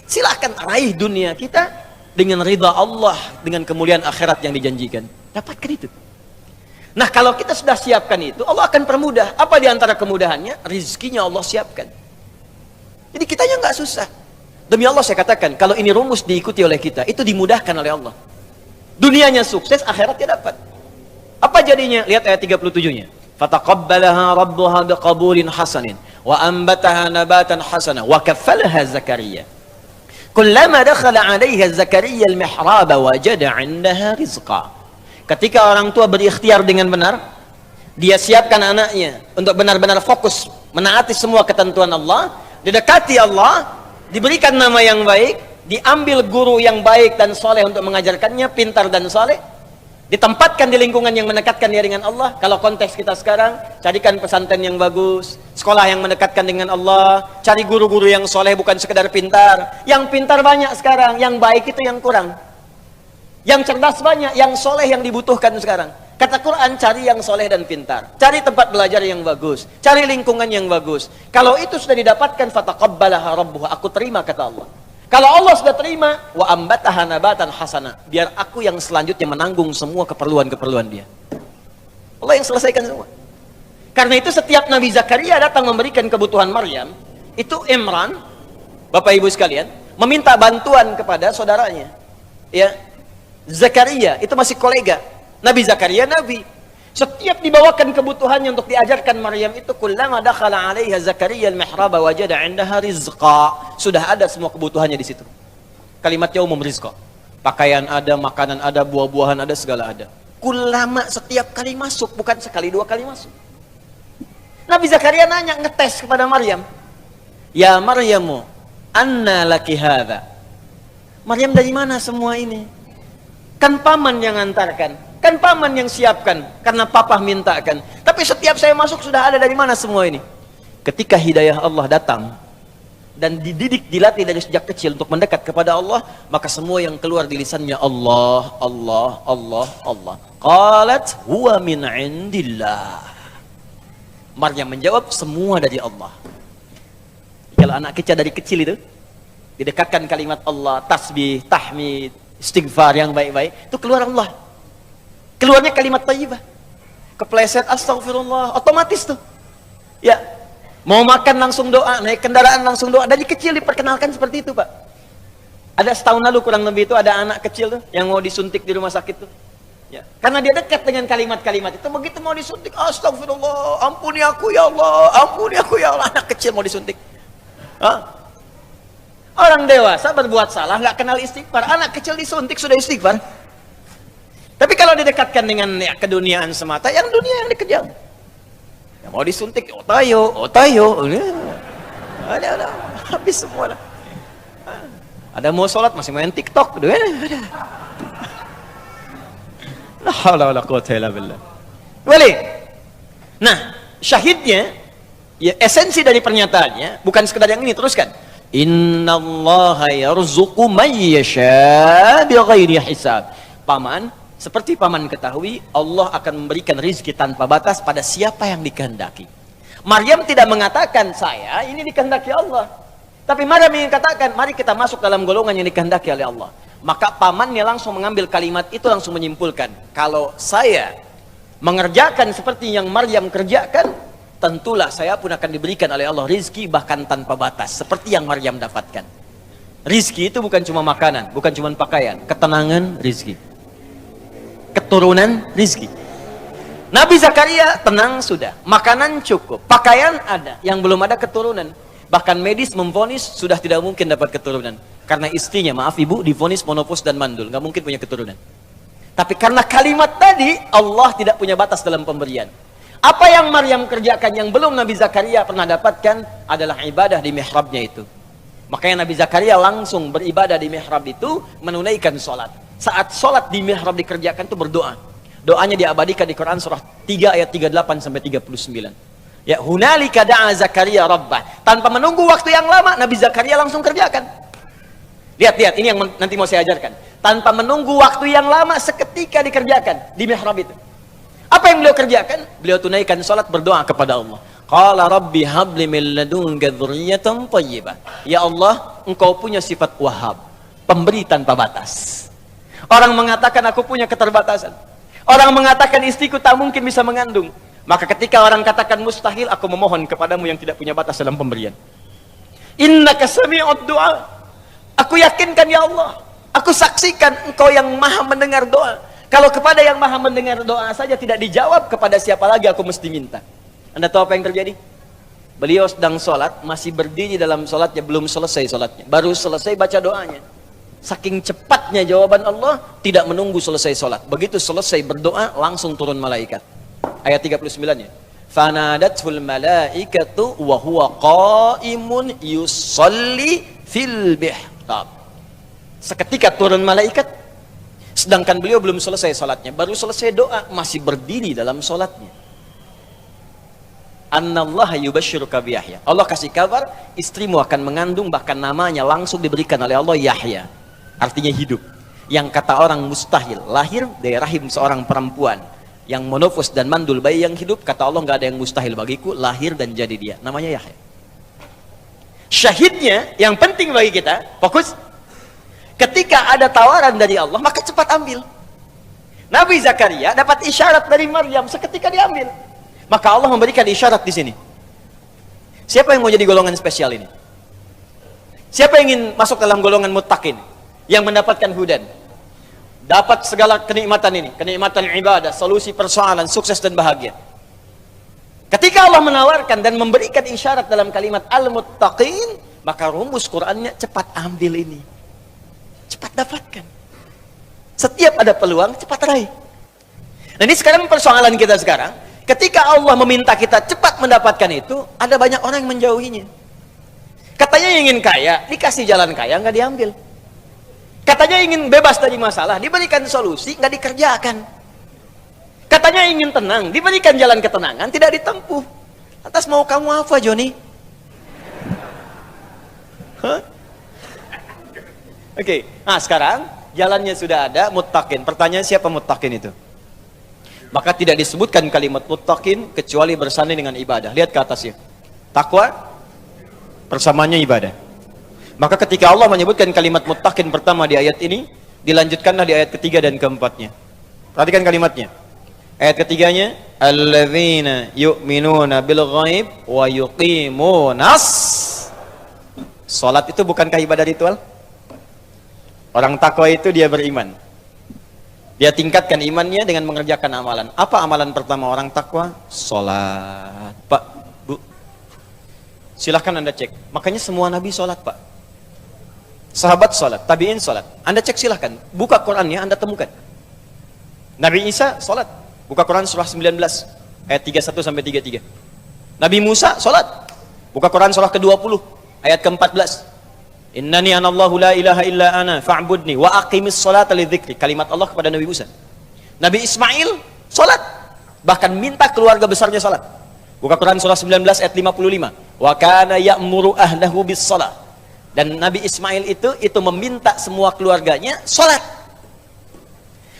Silakan raih dunia kita dengan ridha Allah, dengan kemuliaan akhirat yang dijanjikan. Dapatkan itu. Nah, kalau kita sudah siapkan itu, Allah akan permudah. Apa di antara kemudahannya? Rizkinya Allah siapkan. Jadi kitanya nggak susah. Demi Allah saya katakan, kalau ini rumus diikuti oleh kita, itu dimudahkan oleh Allah. Dunianya sukses, akhiratnya dapat. Apa jadinya? Lihat ayat 37-nya. Fataqabbalaha rabbuha biqabulin hasanin wa ambataha nabatan hasana wa kaffalaha Zakaria. Kullama dakhala 'alaiha Zakaria al-mihrab wajada 'indaha rizqa. Ketika orang tua berikhtiar dengan benar, dia siapkan anaknya untuk benar-benar fokus menaati semua ketentuan Allah, didekati Allah, diberikan nama yang baik, diambil guru yang baik dan soleh untuk mengajarkannya, pintar dan soleh, ditempatkan di lingkungan yang mendekatkan dia dengan Allah. Kalau konteks kita sekarang, carikan pesantren yang bagus, sekolah yang mendekatkan dengan Allah, cari guru-guru yang soleh bukan sekedar pintar. Yang pintar banyak sekarang, yang baik itu yang kurang. Yang cerdas banyak, yang soleh yang dibutuhkan sekarang. Kata Quran, cari yang soleh dan pintar. Cari tempat belajar yang bagus. Cari lingkungan yang bagus. Kalau itu sudah didapatkan, fataqabbalaha rabbuha, aku terima kata Allah. Kalau Allah sudah terima, wa ambataha nabatan hasana, biar aku yang selanjutnya menanggung semua keperluan-keperluan dia. Allah yang selesaikan semua. Karena itu setiap Nabi Zakaria datang memberikan kebutuhan Maryam, itu Imran, Bapak Ibu sekalian, meminta bantuan kepada saudaranya. Ya, Zakaria itu masih kolega. Nabi Zakaria nabi. Setiap dibawakan kebutuhannya untuk diajarkan Maryam itu, kullama dakhala 'alaiha Zakaria al-mihrab wajada 'indaha rizqa. Sudah ada semua kebutuhannya di situ. Kalimatnya umum, rizqa. Pakaian ada, makanan ada, buah-buahan ada, segala ada. Kullama, setiap kali masuk, bukan sekali 2 kali masuk. Nabi Zakaria nanya, ngetes kepada Maryam. Ya Maryamu, anna laki hadza? Maryam, dari mana semua ini? Kan paman yang antarkan, kan paman yang siapkan, karena papa mintakan. Tapi setiap saya masuk sudah ada, dari mana semua ini? Ketika hidayah Allah datang dan dididik, dilatih dari sejak kecil untuk mendekat kepada Allah, maka semua yang keluar di lisannya Allah, Allah, Allah, Allah. Qalat huwa min indillah. Maryam menjawab, semua dari Allah. Kalau anak kecil dari kecil itu didekatkan kalimat Allah, tasbih, tahmid, istighfar yang baik-baik, itu keluar Allah. Keluarnya kalimat thayyibah. Kepleset astagfirullah, otomatis tuh. Ya, mau makan langsung doa, naik kendaraan langsung doa. Dari kecil diperkenalkan seperti itu, Pak. Ada setahun lalu kurang lebih itu ada anak kecil tuh yang mau disuntik di rumah sakit tuh. Ya, karena dia dekat dengan kalimat-kalimat itu, begitu mau disuntik, astagfirullah, ampuni aku ya Allah, ampuni aku ya Allah. Anak kecil mau disuntik. Hah? Orang dewasa berbuat salah nggak kenal istighfar, anak kecil disuntik sudah istighfar. Tapi kalau didekatkan dengan ya, keduniaan semata, yang dunia yang dikejar. Yang mau disuntik, otayo, ada, habis semua lah. Ada mau sholat masih main TikTok, ada. La haula wala quwwata illa billah. Boleh. Nah, syahidnya, ya esensi dari pernyataannya bukan sekedar yang ini, teruskan. Innallaha yarzuqu may yasha bighairi hisab. Paman, seperti paman ketahui, Allah akan memberikan rizki tanpa batas pada siapa yang dikehendaki. Maryam tidak mengatakan saya ini dikehendaki Allah, tapi Maryam ingin katakan mari kita masuk dalam golongan yang dikehendaki oleh Allah. Maka pamannya langsung mengambil kalimat itu, langsung menyimpulkan, kalau saya mengerjakan seperti yang Maryam kerjakan, tentulah saya pun akan diberikan oleh Allah rizki bahkan tanpa batas, seperti yang Maryam dapatkan. Rizki itu bukan cuma makanan, bukan cuma pakaian, ketenangan rizki, keturunan rizki. Nabi Zakaria tenang sudah, makanan cukup, pakaian ada, yang belum ada keturunan. Bahkan medis memvonis sudah tidak mungkin dapat keturunan. Karena istrinya, maaf ibu, divonis monopos dan mandul, nggak mungkin punya keturunan. Tapi karena kalimat tadi, Allah tidak punya batas dalam pemberian. Apa yang Maryam kerjakan yang belum Nabi Zakaria pernah dapatkan adalah ibadah di mihrabnya itu. Makanya Nabi Zakaria langsung beribadah di mihrab itu, menunaikan sholat. Saat sholat di mihrab dikerjakan itu berdoa. Doanya diabadikan di Quran surah 3 ayat 38 sampai 39. Ya, hunalika da'a Zakaria rabbah. Tanpa menunggu waktu yang lama, Nabi Zakaria langsung kerjakan. Lihat, ini yang nanti mau saya ajarkan. Tanpa menunggu waktu yang lama, seketika dikerjakan di mihrab itu. Apa yang beliau kerjakan? Beliau tunaikan salat, berdoa kepada Allah. Qala rabbi habli min ladunka dzurriyyatan thayyibah. Ya Allah, engkau punya sifat Wahhab, pemberi tanpa batas. Orang mengatakan aku punya keterbatasan. Orang mengatakan istriku tak mungkin bisa mengandung. Maka ketika orang katakan mustahil, aku memohon kepadamu yang tidak punya batas dalam pemberian. Innaka sami'ud du'a. Aku yakinkan ya Allah, aku saksikan engkau yang maha mendengar doa. Kalau kepada yang maha mendengar doa saja tidak dijawab, kepada siapa lagi aku mesti minta. Anda tahu apa yang terjadi? Beliau sedang sholat, masih berdiri dalam sholatnya, belum selesai sholatnya, baru selesai baca doanya. Saking cepatnya jawaban Allah, tidak menunggu selesai sholat. Begitu selesai berdoa, langsung turun malaikat. Ayat 39-nya. Fanadatul malaikatu wa huwa qaimun yusalli fil bihr. Seketika turun malaikat, sedangkan beliau belum selesai sholatnya, baru selesai doa, masih berdiri dalam sholatnya. Annallaha yubashshiruka bi Yahya. Allah kasih kabar, istrimu akan mengandung, bahkan namanya langsung diberikan oleh Allah Yahya. Artinya hidup. Yang kata orang mustahil, lahir dari rahim seorang perempuan yang monofos dan mandul, bayi yang hidup, kata Allah nggak ada yang mustahil bagiku, lahir dan jadi dia. Namanya Yahya. Syahidnya, yang penting bagi kita, fokus. Ketika ada tawaran dari Allah, maka cepat ambil. Nabi Zakaria dapat isyarat dari Maryam, seketika diambil. Maka Allah memberikan isyarat di sini. Siapa yang mau jadi golongan spesial ini? Siapa yang ingin masuk dalam golongan muttaqin, yang mendapatkan hudan, dapat segala kenikmatan ini, kenikmatan ibadah, solusi persoalan, sukses dan bahagia? Ketika Allah menawarkan dan memberikan isyarat dalam kalimat al-muttaqin, maka rumus Qur'annya cepat ambil ini, cepat dapatkan. Setiap ada peluang, cepat raih. Nah, ini sekarang persoalan kita sekarang. Ketika Allah meminta kita cepat mendapatkan itu, ada banyak orang yang menjauhinya. Katanya ingin kaya, dikasih jalan kaya, nggak diambil. Katanya ingin bebas dari masalah, diberikan solusi, nggak dikerjakan. Katanya ingin tenang, diberikan jalan ketenangan, tidak ditempuh. Atas mau kamu apa, Joni? Oke, nah sekarang jalannya sudah ada, muttaqin. Pertanyaan, siapa muttaqin itu? Maka tidak disebutkan kalimat muttaqin kecuali bersanding dengan ibadah. Lihat ke atasnya. Takwa bersamanya ibadah. Maka ketika Allah menyebutkan kalimat muttaqin pertama di ayat ini, dilanjutkanlah di ayat ketiga dan keempatnya. Perhatikan kalimatnya. Ayat ketiganya, alladzina yu'minuna bil ghaib wa yuqimunas. Salat itu bukankah ibadah ritual? Orang takwa itu dia beriman. Dia tingkatkan imannya dengan mengerjakan amalan. Apa amalan pertama orang takwa? Salat. Pak, Bu, silahkan Anda cek. Makanya semua nabi salat, Pak. Sahabat salat, tabi'in salat. Anda cek silahkan. Buka Qurannya, Anda temukan. Nabi Isa salat. Buka Quran surah 19 ayat 31 sampai 33. Nabi Musa salat. Buka Quran surah ke-20 ayat ke-14. Innani anallahu la ilaha illa ana fa'budni wa aqimis salata lidzikri. Kalimat Allah kepada Nabi Musa. Nabi Ismail salat, bahkan minta keluarga besarnya salat. Buka Quran surah 19 ayat 55. Wa kana ya'muru ahlahu bis shalah. Dan Nabi Ismail itu meminta semua keluarganya salat.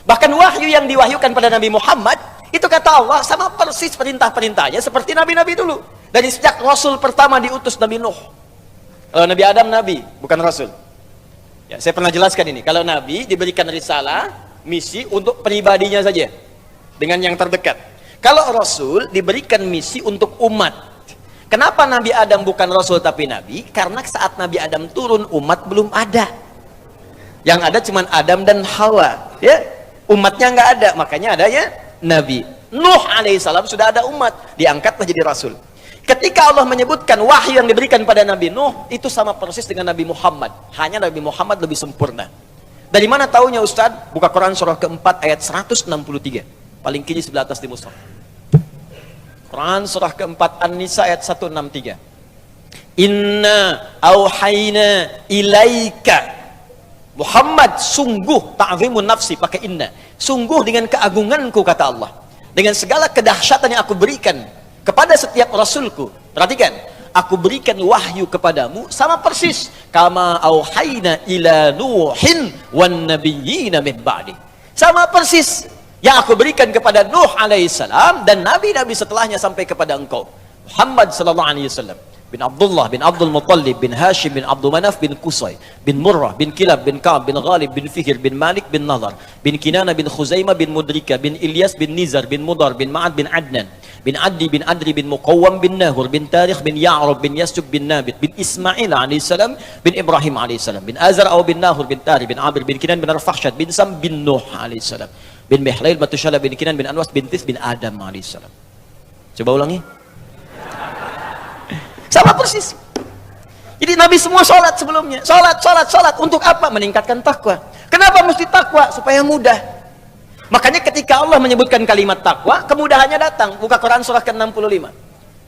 Bahkan wahyu yang diwahyukan pada Nabi Muhammad itu kata Allah sama persis perintah-perintahnya seperti nabi-nabi dulu. Dari sejak Rasul pertama diutus Nabi Nuh. Nabi Adam nabi, bukan Rasul. Ya, saya pernah jelaskan ini. Kalau nabi diberikan risalah, misi untuk pribadinya saja, dengan yang terdekat. Kalau Rasul diberikan misi untuk umat. Kenapa Nabi Adam bukan Rasul tapi nabi? Karena saat Nabi Adam turun umat belum ada. Yang ada cuma Adam dan Hawa. Ya, umatnya nggak ada, makanya adanya Nabi. Nuh alaihissalam sudah ada umat, diangkatlah jadi Rasul. Ketika Allah menyebutkan wahyu yang diberikan pada Nabi Nuh, itu sama persis dengan Nabi Muhammad. Hanya Nabi Muhammad lebih sempurna. Dari mana taunya Ustaz? Buka Quran surah keempat ayat 163. Paling kiri sebelah atas di mushaf. Quran surah keempat An-Nisa ayat 163. Inna auhayna ilaika. Muhammad, sungguh ta'zimun nafsi, pakai inna. Sungguh dengan keagunganku, kata Allah. Dengan segala kedahsyatan yang aku berikan kepada setiap rasulku. Perhatikan, aku berikan wahyu kepadamu sama persis kama auhayna ila nuhin wan nabiyina min ba'di. Sama persis yang aku berikan kepada Nuh alaihissalam dan nabi-nabi setelahnya sampai kepada engkau Muhammad sallallahu alaihi wasallam bin Abdullah bin Abdul Muttalib bin Hashim bin Abdul Manaf bin Qusay bin Murrah bin Kilab bin Ka'ab bin Ghalib bin Fihr bin Malik bin Nadar bin Kinana bin Khuzaimah bin Mudrika bin Ilyas bin Nizar bin Mudar bin Ma'ad bin Adnan bin Addi bin Adri bin Muqawwam bin Nahur bin Tarikh bin Ya'rub bin Yasub bin Nabit bin Ismail alaihissalam bin Ibrahim alaihissalam bin Azar aw bin Nahur bin Tari bin Amir bin Kinan bin Arfakhshad bin Sam bin Nuh alaihissalam bin Mihlail Batushala bin Kinan bin Anwas bin Tis bin Adam alaihissalam. Coba ulangi. Sama persis. Jadi Nabi semua sholat sebelumnya. Sholat. Untuk apa? Meningkatkan takwa. Kenapa mesti takwa? Supaya mudah. Makanya ketika Allah menyebutkan kalimat takwa, kemudahannya datang. Buka Quran surah ke-65.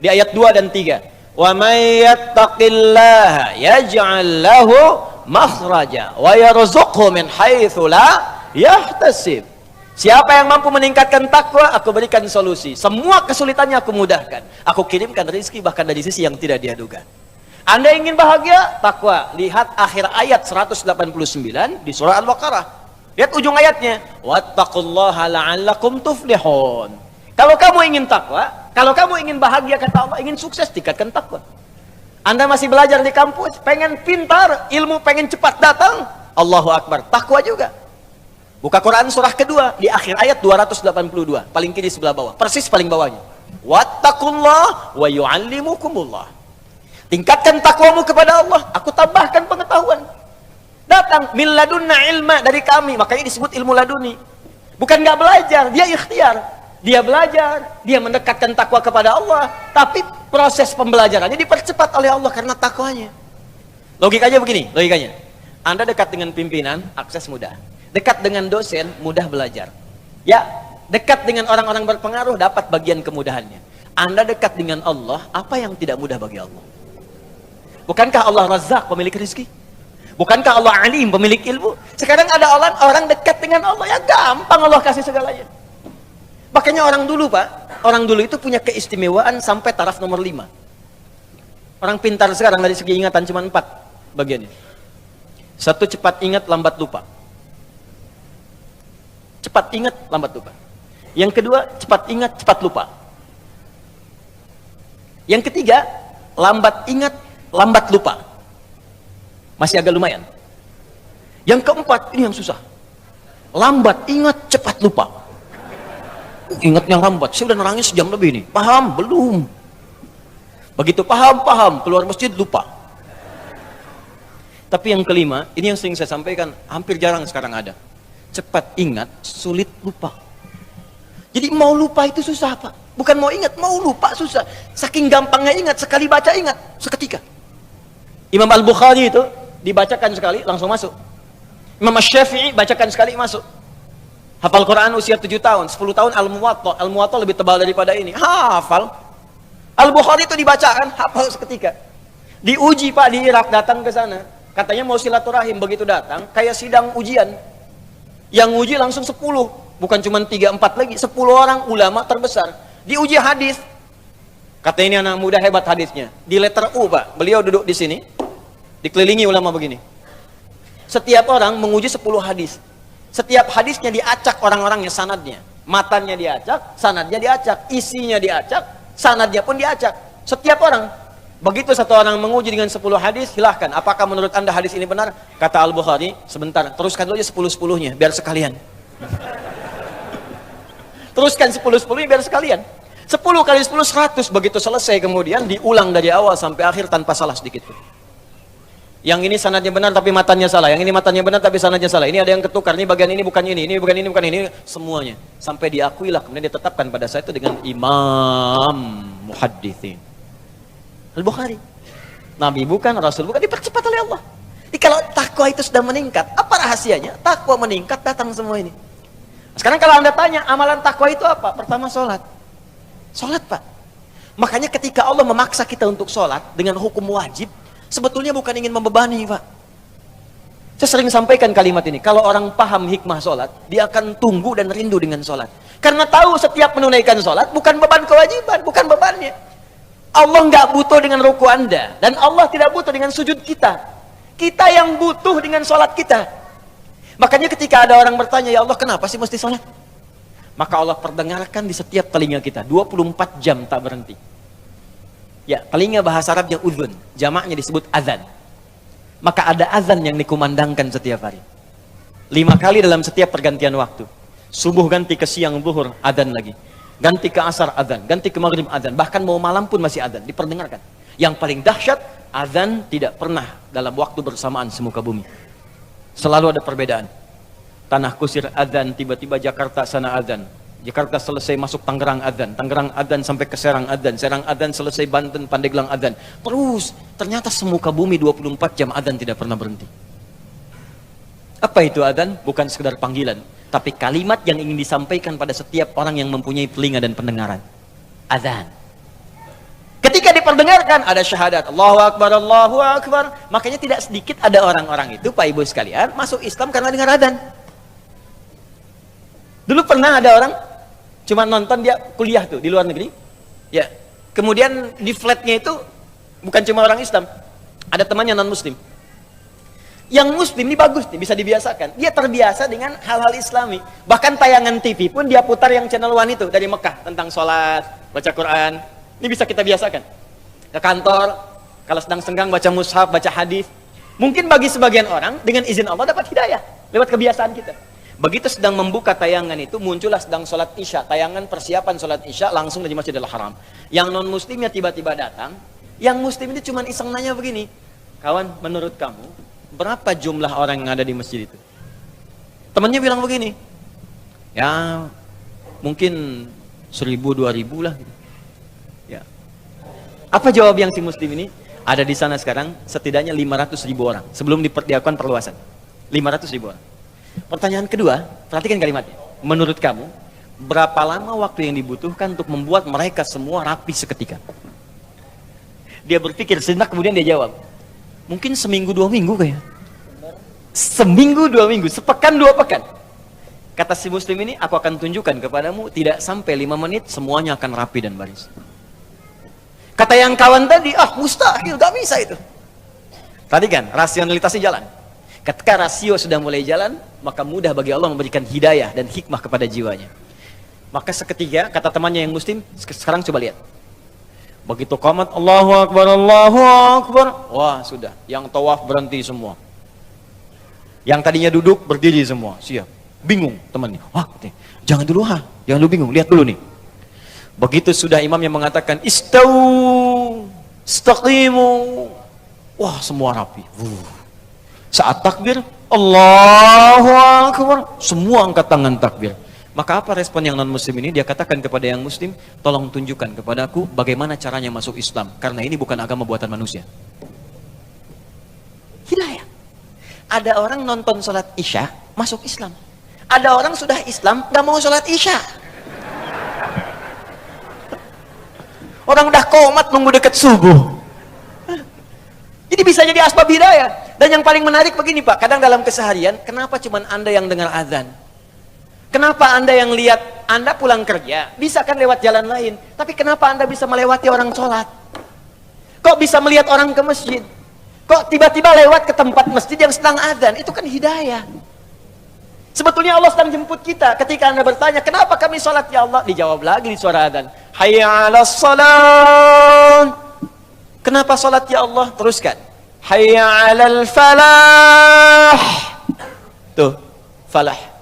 Di ayat 2 dan 3. Wa may yattaqillaha yaj'al lahu makhraja wa yarzuqhu min haitsu la yahtasib. Siapa yang mampu meningkatkan takwa, aku berikan solusi. Semua kesulitannya aku mudahkan. Aku kirimkan rezeki bahkan dari sisi yang tidak dia duga. Anda ingin bahagia? Takwa. Lihat akhir ayat 189 di surah Al-Baqarah. Lihat ujung ayatnya. Wattaqullaha la'allakum tuflihun. Kalau kamu ingin takwa, kalau kamu ingin bahagia kata Allah, ingin sukses, tingkatkan takwa. Anda masih belajar di kampus, pengen pintar, ilmu pengen cepat datang, Allahu Akbar. Takwa juga. Buka Quran surah kedua di akhir ayat 282, paling kiri sebelah bawah, persis paling bawahnya. Wattaqullah wa yu'allimukumullah. Tingkatkan takwamu kepada Allah, aku tambahkan pengetahuan. Datang min ladunna ilma, dari kami, makanya disebut ilmu laduni. Bukan nggak belajar, dia ikhtiar. Dia belajar, dia mendekatkan takwa kepada Allah, tapi proses pembelajarannya dipercepat oleh Allah karena takwanya. Logikanya begini, logikanya. Anda dekat dengan pimpinan, akses mudah. Dekat dengan dosen, mudah belajar. Ya, dekat dengan orang-orang berpengaruh, dapat bagian kemudahannya. Anda dekat dengan Allah, apa yang tidak mudah bagi Allah? Bukankah Allah Razzaq, pemilik rezeki? Bukankah Allah Alim, pemilik ilmu? Sekarang ada orang dekat dengan Allah, ya gampang Allah kasih segalanya. Makanya orang dulu, Pak, orang dulu itu punya keistimewaan sampai taraf nomor 5. Orang pintar sekarang dari segi ingatan cuma 4 bagiannya. 1, cepat ingat, lambat lupa. Cepat ingat, lambat lupa. Yang kedua, cepat ingat, cepat lupa. Yang ketiga, lambat ingat, lambat lupa. Masih agak lumayan. Yang keempat, ini yang susah. Lambat ingat, cepat lupa. Ingat yang lambat, saya udah nerangin sejam lebih nih. Paham? Belum. Begitu paham, keluar masjid lupa. Tapi yang kelima, ini yang sering saya sampaikan, hampir jarang sekarang ada. Cepat ingat, sulit lupa. Jadi mau lupa itu susah, Pak. Bukan mau ingat, mau lupa susah. Saking gampangnya ingat, sekali baca ingat, seketika. Imam Al-Bukhari itu dibacakan sekali, langsung masuk. Imam Syafi'i bacakan sekali, masuk. Hafal Quran usia 7 tahun, 10 tahun Al-Muwatta. Al-Muwatta lebih tebal daripada ini. Hafal. Al-Bukhari itu dibacakan, hafal seketika. Diuji Pak di Irak, datang ke sana. Katanya mau silaturahim, begitu datang, kayak sidang ujian. Yang uji langsung 10, bukan cuma 3-4 lagi, 10 orang ulama terbesar. Diuji hadis. Kata ini anak muda hebat hadisnya. Di letter U Pak, beliau duduk di sini, dikelilingi ulama begini. Setiap orang menguji 10 hadis. Setiap hadisnya diacak orang-orangnya, sanadnya. Matanya diacak, sanadnya diacak. Isinya diacak, sanadnya pun diacak. Setiap orang. Begitu satu orang menguji dengan 10 hadis, silahkan. Apakah menurut anda hadis ini benar? Kata Al-Bukhari, sebentar, teruskan dulu aja 10-10-nya, biar sekalian. Teruskan 10-10-nya biar sekalian. 10 kali 10, 100. Begitu selesai kemudian diulang dari awal sampai akhir tanpa salah sedikit pun. Yang ini sanadnya benar tapi matanya salah, yang ini matanya benar tapi sanadnya salah. Ini ada yang ketukar, ini bagian ini bukan ini bukan ini bukan ini, semuanya. Sampai diakuilah, kemudian ditetapkan pada saat itu dengan Imam Muhaddithin Al-Bukhari. Nabi bukan, Rasul bukan, dipercepat oleh Allah. Jadi kalau takwa itu sudah meningkat, apa rahasianya? Takwa meningkat, datang semua ini. Sekarang kalau anda tanya, amalan takwa itu apa? Pertama sholat. Sholat Pak. Makanya ketika Allah memaksa kita untuk sholat dengan hukum wajib, sebetulnya bukan ingin membebani Pak. Saya sering sampaikan kalimat ini, kalau orang paham hikmah sholat, dia akan tunggu dan rindu dengan sholat. Karena tahu setiap menunaikan sholat bukan beban kewajiban, bukan bebannya. Allah nggak butuh dengan ruku anda, dan Allah tidak butuh dengan sujud kita. Kita yang butuh dengan sholat kita. Makanya ketika ada orang bertanya, ya Allah kenapa sih mesti sholat? Maka Allah perdengarkan di setiap telinga kita, 24 jam tak berhenti. Ya, telinga bahasa Arabnya udhun, jamaknya disebut azan. Maka ada azan yang dikumandangkan setiap hari. 5 kali dalam setiap pergantian waktu. Subuh ganti ke siang, zuhur, azan lagi. Ganti ke asar, azan. Ganti ke maghrib, azan. Bahkan mau malam pun masih azan, diperdengarkan. Yang paling dahsyat, azan tidak pernah dalam waktu bersamaan semuka bumi. Selalu ada perbedaan. Tanah Kusir azan, tiba-tiba Jakarta sana azan. Jakarta selesai masuk Tangerang azan, Tangerang azan sampai ke Serang azan, Serang azan selesai Banten, Pandeglang azan. Terus ternyata semuka bumi 24 jam azan tidak pernah berhenti. Apa itu azan? Bukan sekedar panggilan, tapi kalimat yang ingin disampaikan pada setiap orang yang mempunyai telinga dan pendengaran. Azan. Ketika diperdengarkan ada syahadat, Allahu Akbar, Allahu Akbar. Makanya tidak sedikit ada orang-orang itu, Pak Ibu sekalian, masuk Islam karena dengar azan. Dulu pernah ada orang cuma nonton, dia kuliah tuh di luar negeri. Ya. Kemudian di flatnya itu bukan cuma orang Islam, ada temannya non muslim. Yang muslim ini bagus nih, bisa dibiasakan. Dia terbiasa dengan hal-hal Islami. Bahkan tayangan TV pun dia putar yang channel One itu dari Mekah tentang sholat, baca Quran. Ini bisa kita biasakan. Ke kantor, kalau sedang senggang baca mushaf, baca hadis. Mungkin bagi sebagian orang dengan izin Allah dapat hidayah lewat kebiasaan kita. Begitu sedang membuka tayangan itu, muncullah sedang sholat isya, tayangan persiapan sholat isya langsung dari Masjidil Haram. Yang non muslimnya tiba-tiba datang, yang muslim ini cuma iseng nanya begini, kawan, menurut kamu berapa jumlah orang yang ada di masjid itu? Temannya bilang begini, ya mungkin 1000, 2000 lah. Ya. Apa jawab yang si muslim ini? Ada di sana sekarang setidaknya 500.000 orang sebelum dilakukan perluasan. 500.000 orang. Pertanyaan kedua, perhatikan kalimatnya. Menurut kamu, berapa lama waktu yang dibutuhkan untuk membuat mereka semua rapi seketika? Dia berpikir sejenak, kemudian dia jawab, mungkin seminggu 2 minggu kayak. Seminggu 2 minggu, sepekan 2 pekan. Kata si muslim ini, aku akan tunjukkan kepadamu, tidak sampai 5 menit semuanya akan rapi dan baris. Kata yang kawan tadi, mustahil, gak bisa itu. Tadi kan, rasionalitasnya jalan. Ketika rasio sudah mulai jalan, maka mudah bagi Allah memberikan hidayah dan hikmah kepada jiwanya. Maka seketika kata temannya yang muslim, sekarang coba lihat. Begitu qamat Allahu Akbar, Allahu Akbar. Wah sudah, yang tawaf berhenti semua. Yang tadinya duduk berdiri semua, siap. Bingung temannya. Wah, jangan dulu jangan dulu bingung, lihat dulu nih. Begitu sudah imam yang mengatakan istau, istaqimu. Wah, semua rapi. Saat takbir, Allahu Akbar, semua angkat tangan takbir. Maka apa respon yang non muslim ini? Dia katakan kepada yang muslim, tolong tunjukkan kepadaku bagaimana caranya masuk Islam, karena ini bukan agama buatan manusia. Hidayah. Ada orang nonton sholat isya masuk Islam, ada orang sudah Islam gak mau sholat isya. Orang udah komat nunggu dekat subuh. Jadi bisa jadi asbab hidayah. Dan yang paling menarik begini Pak, kadang dalam keseharian, kenapa cuman Anda yang dengar azan? Kenapa Anda yang lihat, Anda pulang kerja, bisa kan lewat jalan lain, tapi kenapa Anda bisa melewati orang sholat? Kok bisa melihat orang ke masjid? Kok tiba-tiba lewat ke tempat masjid yang sedang azan? Itu kan hidayah. Sebetulnya Allah sedang jemput kita. Ketika Anda bertanya, kenapa kami sholat ya Allah? Dijawab lagi di suara azan. Hayya 'alas shalah. Kenapa sholat ya Allah? Teruskan. Hayya 'alal falah. Tuh, falah.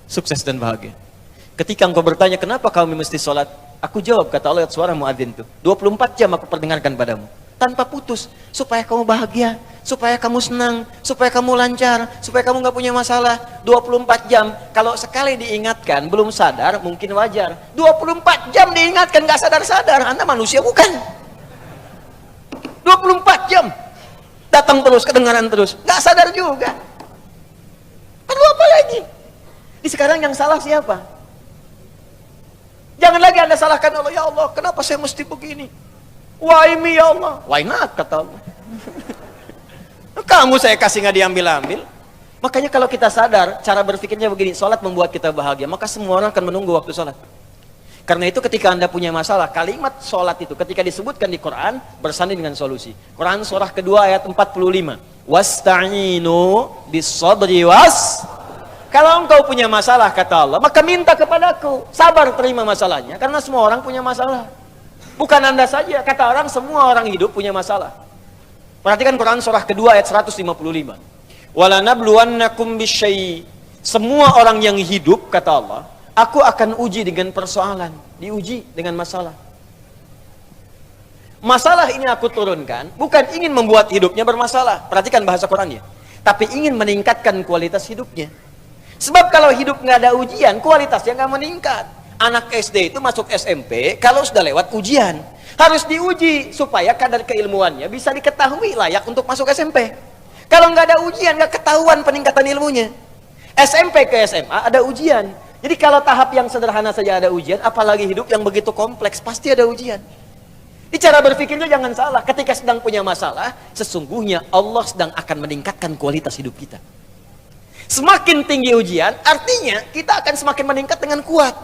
Sukses dan bahagia. Ketika engkau bertanya, kenapa kami mesti sholat? Aku jawab, kata Allah, suara muadzin tuh. 24 jam aku perdengarkan padamu. Tanpa putus. Supaya kamu bahagia. Supaya kamu senang. Supaya kamu lancar. Supaya kamu gak punya masalah. 24 jam. Kalau sekali diingatkan, belum sadar, mungkin wajar. 24 jam diingatkan, gak sadar-sadar. Anda manusia bukan? 24 jam. Datang terus, kedengaran terus. Gak sadar juga. Perlu apa lagi? Sekarang yang salah siapa? Jangan lagi Anda salahkan Allah. Ya Allah, kenapa saya mesti begini? Why me ya Allah? Why not, kata Allah. Kamu saya kasih nggak diambil-ambil. Makanya kalau kita sadar, cara berpikirnya begini, sholat membuat kita bahagia, maka semua orang akan menunggu waktu sholat. Karena itu ketika Anda punya masalah, kalimat sholat itu ketika disebutkan di Quran, bersanding dengan solusi. Quran surah kedua ayat 45. Wasta'inu bis-sabri Kalau engkau punya masalah, kata Allah, maka minta kepadaku. Sabar terima masalahnya, karena semua orang punya masalah. Bukan Anda saja, kata orang, semua orang hidup punya masalah. Perhatikan Quran surah kedua ayat 155. Walanabluwannakum bisyai. Semua orang yang hidup, kata Allah, aku akan uji dengan persoalan. Diuji dengan masalah. Masalah ini aku turunkan, bukan ingin membuat hidupnya bermasalah. Perhatikan bahasa Qurannya. Tapi ingin meningkatkan kualitas hidupnya. Sebab kalau hidup nggak ada ujian, kualitasnya nggak meningkat. Anak SD itu masuk SMP kalau sudah lewat ujian. Harus diuji supaya kadar keilmuannya bisa diketahui layak untuk masuk SMP. Kalau nggak ada ujian, nggak ketahuan peningkatan ilmunya. SMP ke SMA ada ujian. Jadi kalau tahap yang sederhana saja ada ujian, apalagi hidup yang begitu kompleks, pasti ada ujian. Di cara berpikirnya jangan salah. Ketika sedang punya masalah, sesungguhnya Allah sedang akan meningkatkan kualitas hidup kita. Semakin tinggi ujian, artinya kita akan semakin meningkat dengan kuat.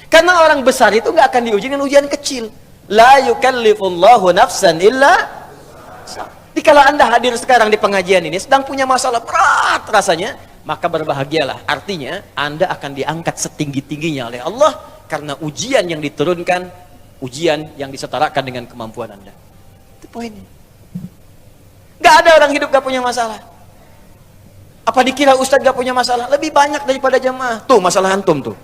Karena orang besar itu nggak akan diuji dengan ujian kecil. La yukallifullahu nafsan illa. Jadi kalau Anda hadir sekarang di pengajian ini, sedang punya masalah berat rasanya, maka berbahagialah. Artinya Anda akan diangkat setinggi-tingginya oleh Allah, karena ujian yang diturunkan, ujian yang disetarakan dengan kemampuan Anda. Itu poinnya. Nggak ada orang hidup nggak punya masalah. Apa dikira Ustadz gak punya masalah? Lebih banyak daripada jamaah. Tuh masalah antum tuh.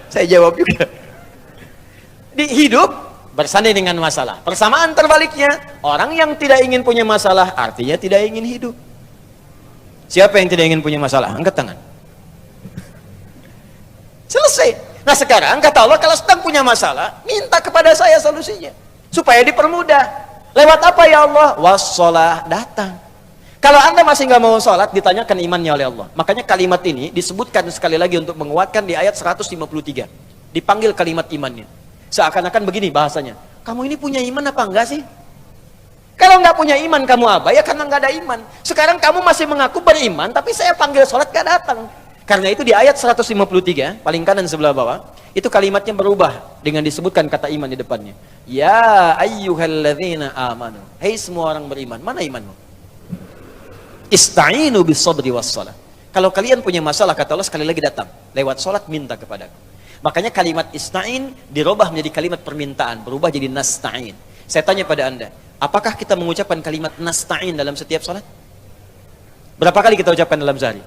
Saya jawab juga. Di hidup bersanding dengan masalah. Persamaan terbaliknya, orang yang tidak ingin punya masalah artinya tidak ingin hidup. Siapa yang tidak ingin punya masalah? Angkat tangan. Selesai. Nah sekarang kata Allah, kalau sedang punya masalah, minta kepada saya solusinya supaya dipermudah. Lewat apa ya Allah? Wassalah, datang. Kalau Anda masih nggak mau sholat, ditanyakan imannya oleh Allah. Makanya kalimat ini disebutkan sekali lagi untuk menguatkan di ayat 153. Dipanggil kalimat imannya. Seakan-akan begini bahasanya. Kamu ini punya iman apa enggak sih? Kalau nggak punya iman kamu apa? Ya karena nggak ada iman. Sekarang kamu masih mengaku beriman, tapi saya panggil sholat nggak datang. Karena itu di ayat 153, paling kanan sebelah bawah, itu kalimatnya berubah dengan disebutkan kata iman di depannya. Ya ayyuhalladzina amanu. Hei semua orang beriman, mana imanmu? Ista'inu bis sabri was shalah. Kalau kalian punya masalah, kata Allah, sekali lagi datang. Lewat sholat minta kepadaku. Makanya kalimat ista'in dirubah menjadi kalimat permintaan. Berubah jadi nasta'in. Saya tanya pada anda, apakah kita mengucapkan kalimat nasta'in dalam setiap sholat? Berapa kali kita ucapkan dalam sehari?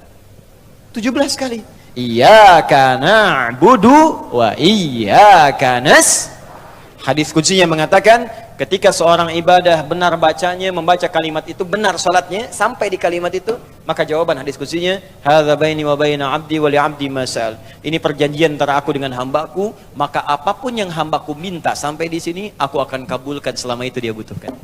17 kali. Iyyaka na'budu wa iyyaka nasta'in. Hadis qudsinya mengatakan, ketika seorang ibadah benar bacanya, membaca kalimat itu, benar salatnya, sampai di kalimat itu, maka jawaban hadis qudsinya, hadza baini wa baina 'abdi wa li 'abdi masal. Ini perjanjian antara aku dengan hambaku, maka apapun yang hambaku minta sampai di sini, aku akan kabulkan selama itu dia butuhkan.